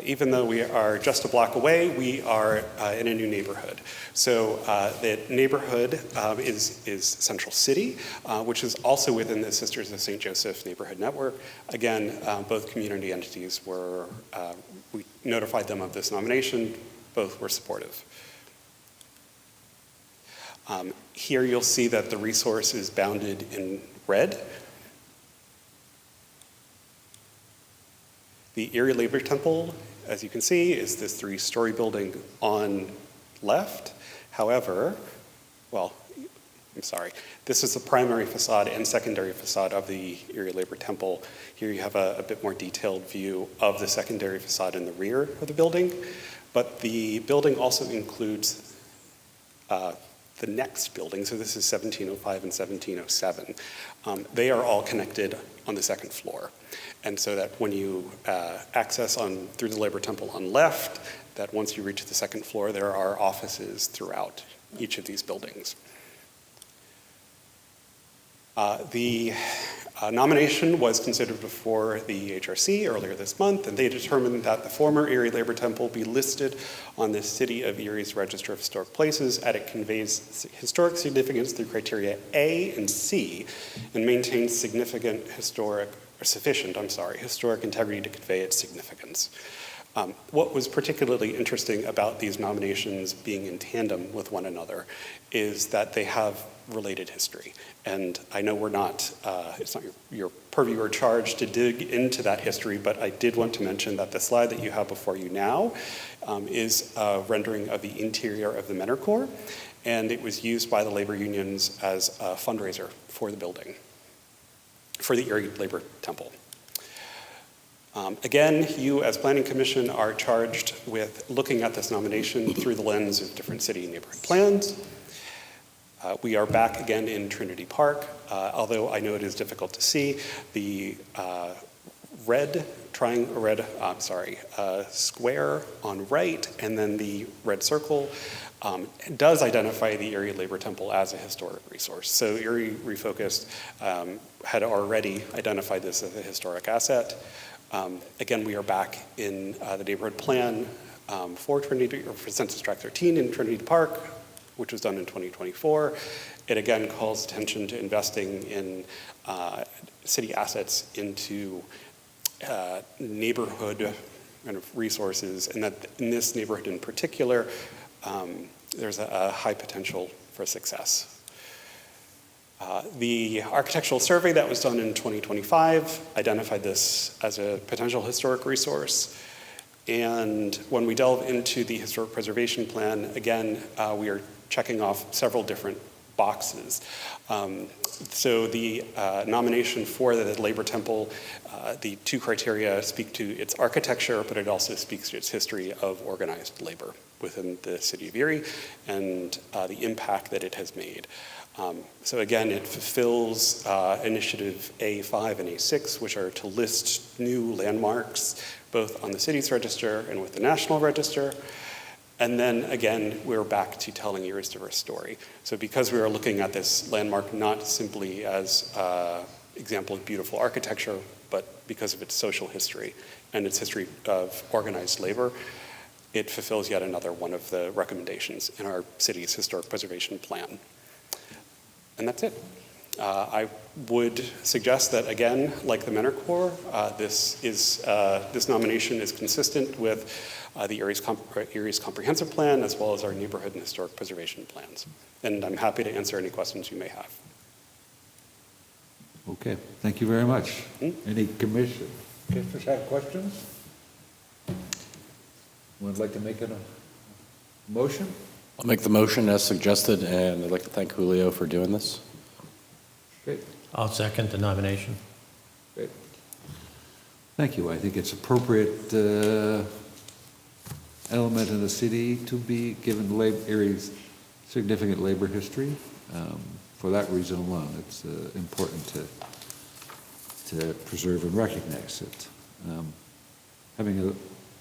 Even though we are just a block away, we are in a new neighborhood. So the neighborhood is Central City, which is also within the Sisters of St. Joseph neighborhood network. Again, both community entities were, we notified them of this nomination. Both were supportive. Here you'll see that the resource is bounded in red. The Erie Labor Temple, as you can see, is this 3-story building on left. However, well, I'm sorry, this is the primary facade and secondary facade of the Erie Labor Temple. Here you have a bit more detailed view of the secondary facade in the rear of the building, but the building also includes the next building, so this is 1705 and 1707. They are all connected on the second floor. And so that when you access through the Labor Temple on left, that once you reach the second floor, there are offices throughout each of these buildings. The nomination was considered before the HRC earlier this month, and they determined that the former Erie Labor Temple be listed on the City of Erie's Register of Historic Places, as it conveys historic significance through criteria A and C, and maintains sufficient historic integrity to convey its significance. What was particularly interesting about these nominations being in tandem with one another is that they have related history. And I know it's not your purview or charge to dig into that history, but I did want to mention that the slide that you have before you now is a rendering of the interior of the Menor Corps, and it was used by the labor unions as a fundraiser for the building, for the Erie Labor Temple. Again, you as Planning Commission are charged with looking at this nomination through the lens of different city and neighborhood plans. We are back again in Trinity Park, although I know it is difficult to see. The square on right and then the red circle does identify the Erie Labor Temple as a historic resource. So Erie Refocused had already identified this as a historic asset. Again, we are back in the neighborhood plan for Census Tract 13 in Trinity Park, which was done in 2024. It again calls attention to investing in city assets into neighborhood kind of resources, and that in this neighborhood in particular, there's a high potential for success. The architectural survey that was done in 2025 identified this as a potential historic resource. And when we delve into the historic preservation plan, again, we are checking off several different boxes. So the nomination for the Labor Temple, the two criteria speak to its architecture, but it also speaks to its history of organized labor within the city of Erie and the impact that it has made. So again, it fulfills initiative A5 and A6, which are to list new landmarks, both on the city's register and with the National Register. And then again, we're back to telling Erie's diverse story. So because we are looking at this landmark not simply as an example of beautiful architecture, but because of its social history and its history of organized labor, it fulfills yet another one of the recommendations in our city's historic preservation plan. And that's it. I would suggest that, again, like the Menor Corps, this nomination is consistent with the Erie's comprehensive plan, as well as our neighborhood and historic preservation plans. And I'm happy to answer any questions you may have. Okay, thank you very much. Any commissioners have questions? Would like to make a motion? I'll make the motion as suggested, and I'd like to thank Julio for doing this. Great. I'll second the nomination. Great. Thank you. I think it's appropriate element in the city to be given Erie's significant labor history. For that reason alone, it's important to preserve and recognize it. Having a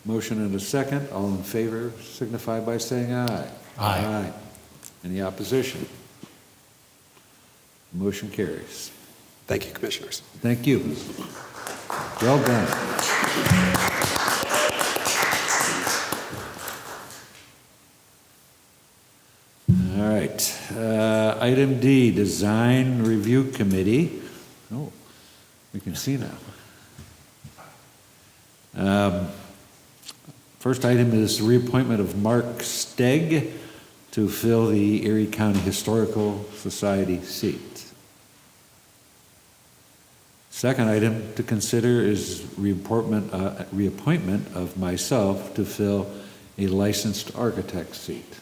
motion and a second, all in favor signify by saying aye. Aye. Any opposition? Motion carries. Thank you, Commissioners. Thank you. Well done. All right. Item D, Design Review Committee. Oh, we can see now. First item is the reappointment of Mark Stegg to fill the Erie County Historical Society seat. Second item to consider is reappointment of myself to fill a licensed architect seat.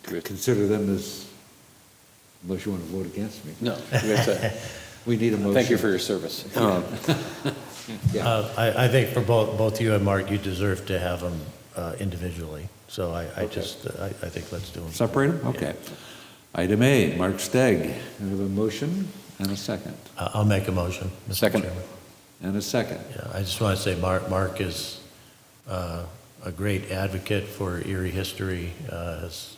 Consider them as, unless you want to vote against me. No, We need a motion. thank you for your service. I think for both you and Mark, you deserve to have them individually. So I think let's do them. Separate them? Okay. Item A, Mark Stegg. We have a motion and a second. I'll make a motion, Mr. Second. Chairman. And a second. Yeah, I just want to say Mark is a great advocate for Erie history, has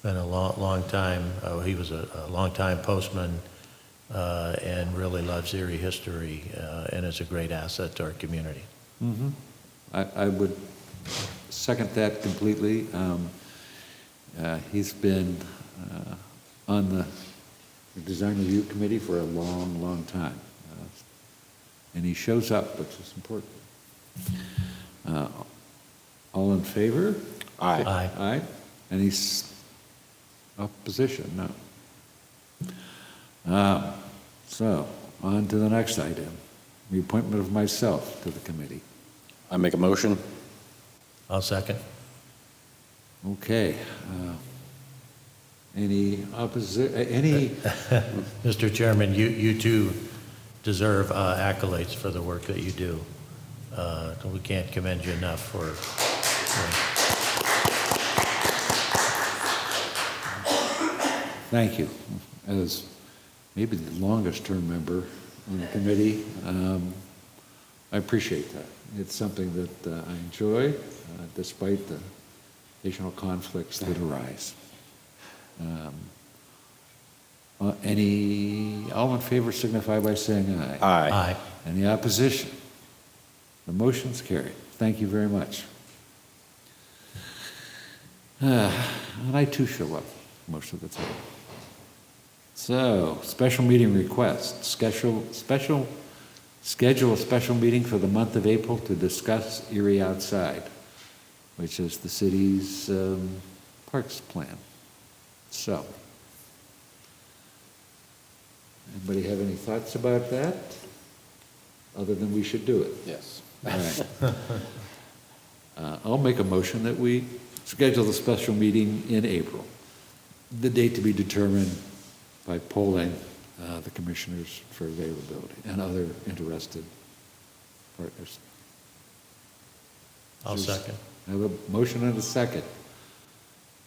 Been a long time. He was a long-time postman and really loves Erie history and is a great asset to our community. Mhm. I would second that completely. He's been on the Design Review Committee for a long time. And he shows up, which is important. All in favor? Aye. Aye. Aye. Any opposition? No. So, on to the next item, the appointment of myself to the committee. I make a motion. I'll second. Okay. Any any, Mr. Chairman, you too deserve accolades for the work that you do. We can't commend you enough for. thank you. As maybe the longest term member on the committee, I appreciate that. It's something that I enjoy, despite the occasional conflicts that arise. All in favor signify by saying aye. Aye. Aye. Any opposition? The motion's carried. Thank you very much. And I too show up most of the time. So, special meeting request. Schedule a special meeting for the month of April to discuss Erie Outside, which is the city's parks plan. So, anybody have any thoughts about that? Other than we should do it? Yes. All right. I'll make a motion that we schedule the special meeting in April. The date to be determined by polling the commissioners for availability and other interested partners. I'll second. I have a motion and a second.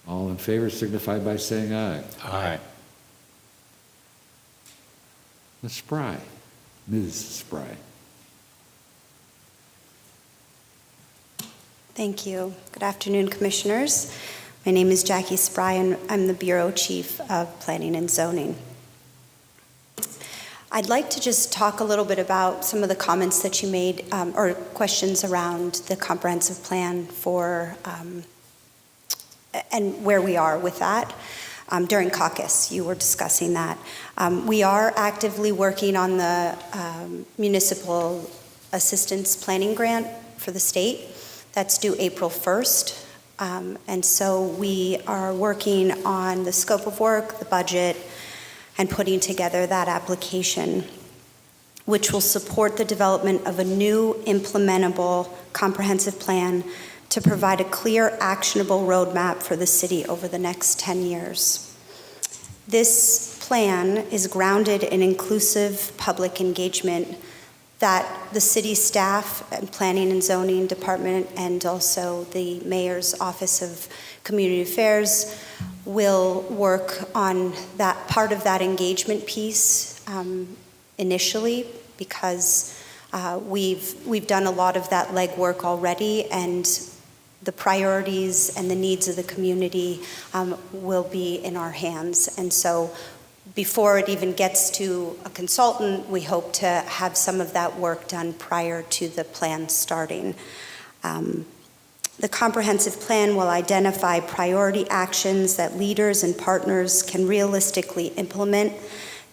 All in favor signify by saying aye. Aye. Ms. Spry. Thank you. Good afternoon, Commissioners. My name is Jackie Spry, and I'm the Bureau Chief of Planning and Zoning. I'd like to just talk a little bit about some of the comments that you made, or questions around the comprehensive plan for, and where we are with that. During caucus, you were discussing that. We are actively working on the municipal assistance planning grant for the state. That's due April 1st. And so we are working on the scope of work, the budget, and putting together that application, which will support the development of a new implementable comprehensive plan to provide a clear, actionable roadmap for the city over the next 10 years. This plan is grounded in inclusive public engagement that the city staff and planning and zoning department and also the mayor's office of community affairs will work on that part of that engagement piece initially, because we've done a lot of that legwork already, and the priorities and the needs of the community will be in our hands. And so before it even gets to a consultant, we hope to have some of that work done prior to the plan starting. The comprehensive plan will identify priority actions that leaders and partners can realistically implement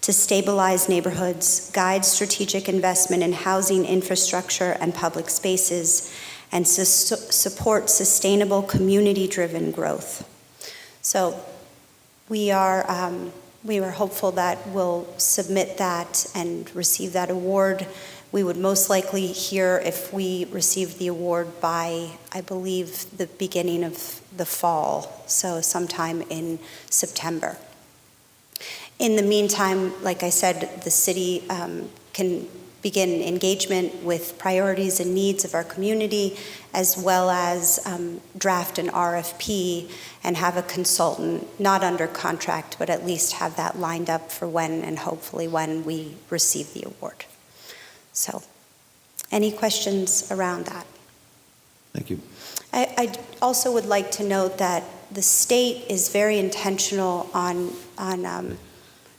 to stabilize neighborhoods, guide strategic investment in housing infrastructure and public spaces, and support sustainable community-driven growth. So we are hopeful that we'll submit that and receive that award. We would most likely hear if we receive the award by, I believe, the beginning of the fall, so sometime in September. In the meantime, like I said, the city can begin engagement with priorities and needs of our community, as well as draft an RFP and have a consultant, not under contract, but at least have that lined up for when and hopefully when we receive the award. So, any questions around that? Thank you. I also would like to note that the state is very intentional on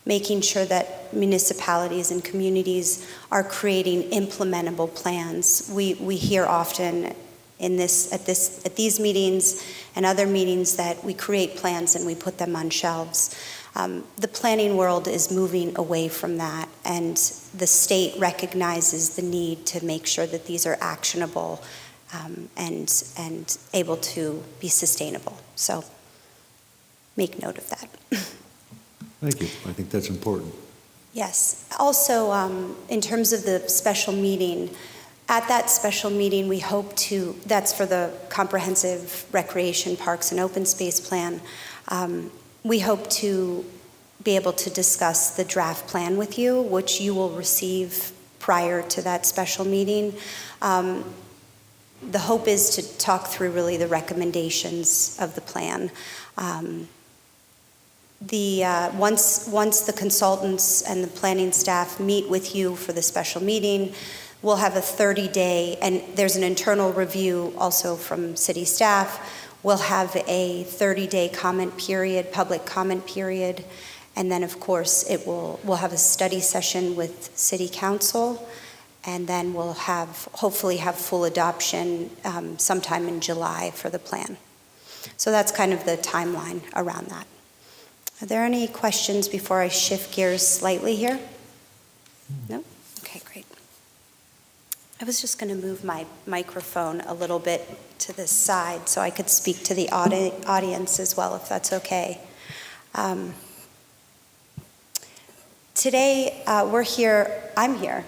making sure that municipalities and communities are creating implementable plans. We hear often at these meetings and other meetings that we create plans and we put them on shelves. The planning world is moving away from that, and the state recognizes the need to make sure that these are actionable and able to be sustainable. So make note of that. Thank you. I think that's important. Yes. Also, in terms of the special meeting, at that special meeting, we hope to, that's for the comprehensive recreation, parks, and open space plan. We hope to be able to discuss the draft plan with you, which you will receive prior to that special meeting. The hope is to talk through really the recommendations of the plan. Once the consultants and the planning staff meet with you for the special meeting, we'll have a 30-day, and there's an internal review also from city staff. We'll have a 30-day comment period, public comment period, and then of course we'll have a study session with city council, and then we'll hopefully have full adoption sometime in July for the plan. So that's kind of the timeline around that. Are there any questions before I shift gears slightly here? No? Okay, great. I was just going to move my microphone a little bit to the side so I could speak to the audience as well, if that's okay. Today, I'm here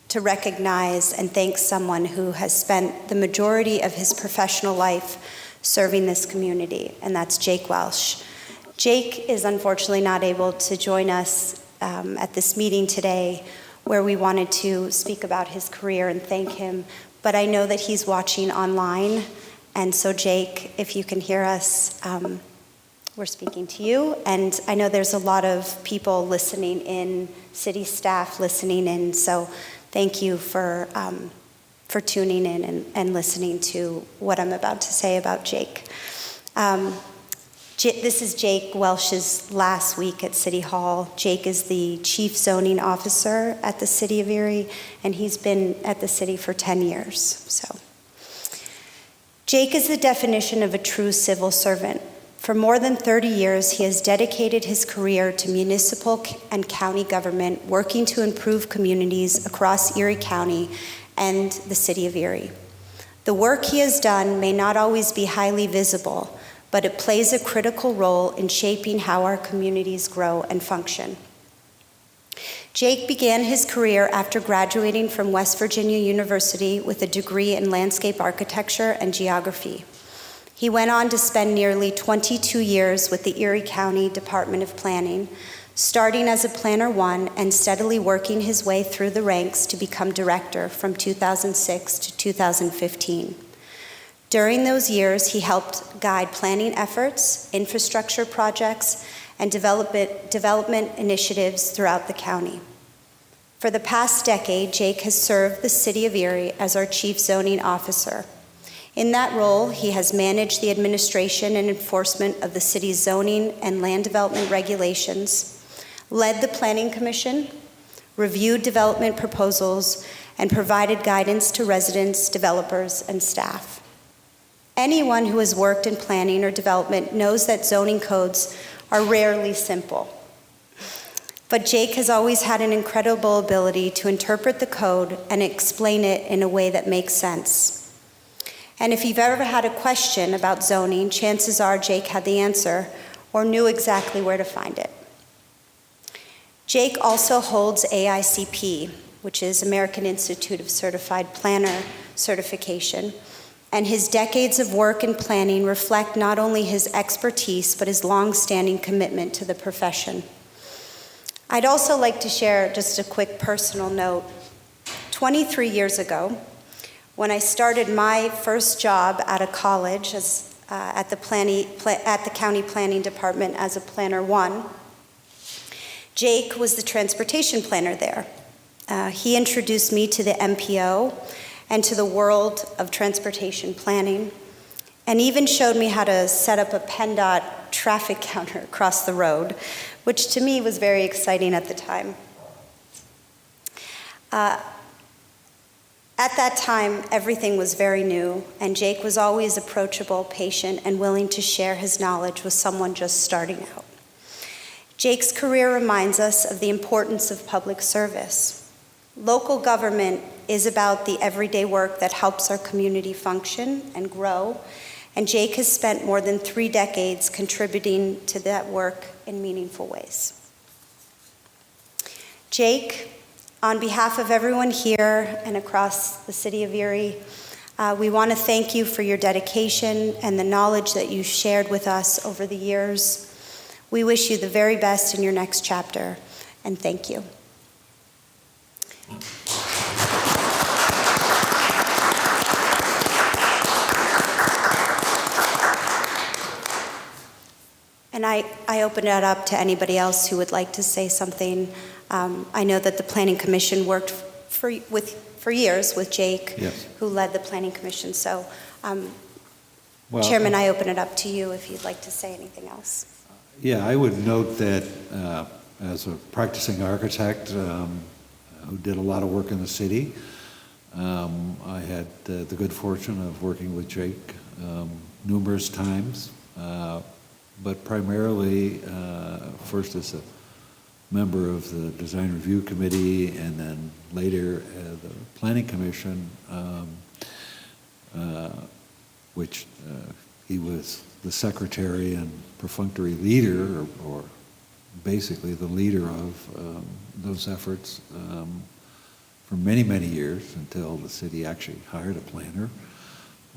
to recognize and thank someone who has spent the majority of his professional life serving this community, and that's Jake Welsh. Jake is unfortunately not able to join us at this meeting today, where we wanted to speak about his career and thank him, but I know that he's watching online, and so Jake, if you can hear us, we're speaking to you, and I know there's a lot of people listening in, city staff listening in, so thank you for tuning in and listening to what I'm about to say about Jake. This is Jake Welsh's last week at City Hall. Jake is the Chief Zoning Officer at the City of Erie, and he's been at the city for 10 years. So, Jake is the definition of a true civil servant. For more than 30 years, he has dedicated his career to municipal and county government, working to improve communities across Erie County and the City of Erie. The work he has done may not always be highly visible, but it plays a critical role in shaping how our communities grow and function. Jake began his career after graduating from West Virginia University with a degree in landscape architecture and geography. He went on to spend nearly 22 years with the Erie County Department of Planning, starting as a Planner 1 and steadily working his way through the ranks to become director from 2006 to 2015. During those years, he helped guide planning efforts, infrastructure projects, and development initiatives throughout the county. For the past decade, Jake has served the City of Erie as our Chief Zoning Officer. In that role, he has managed the administration and enforcement of the city's zoning and land development regulations, led the Planning Commission, reviewed development proposals, and provided guidance to residents, developers, and staff. Anyone who has worked in planning or development knows that zoning codes are rarely simple. But Jake has always had an incredible ability to interpret the code and explain it in a way that makes sense. And if you've ever had a question about zoning, chances are Jake had the answer or knew exactly where to find it. Jake also holds AICP, which is American Institute of Certified Planner certification, and his decades of work in planning reflect not only his expertise, but his long-standing commitment to the profession. I'd also like to share just a quick personal note. 23 years ago, when I started my first job out of college at the County Planning Department as a Planner 1, Jake was the transportation planner there. He introduced me to the MPO, and to the world of transportation planning, and even showed me how to set up a PennDOT traffic counter across the road, which to me was very exciting at the time. At that time, everything was very new, and Jake was always approachable, patient, and willing to share his knowledge with someone just starting out. Jake's career reminds us of the importance of public service. Local government is about the everyday work that helps our community function and grow, and Jake has spent more than 3 decades contributing to that work in meaningful ways. Jake, on behalf of everyone here and across the city of Erie, we want to thank you for your dedication and the knowledge that you shared with us over the years. We wish you the very best in your next chapter, and thank you. And I open it up to anybody else who would like to say something. I know that the Planning Commission worked for years with Jake, Yes. who led the Planning Commission. So, Well, Chairman, I open it up to you if you'd like to say anything else. Yeah, I would note that as a practicing architect who did a lot of work in the city, I had the good fortune of working with Jake numerous times, but primarily first as a member of the Design Review Committee and then later the Planning Commission, which he was the secretary and perfunctory leader, or basically the leader of those efforts for many, many years until the city actually hired a planner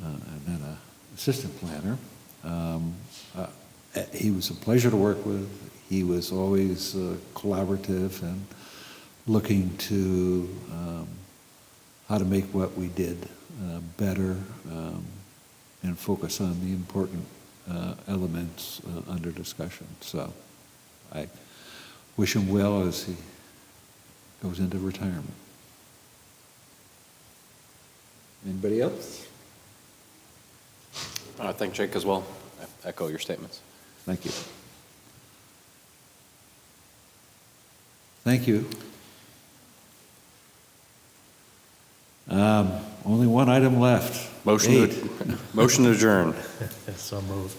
and then an assistant planner. He was a pleasure to work with. He was always collaborative and looking to how to make what we did better and focus on the important elements under discussion. So I wish him well as he goes into retirement. Anybody else? I thank Jake as well. I echo your statements. Thank you. Thank you. Only one item left. Motion to adjourn. So moved.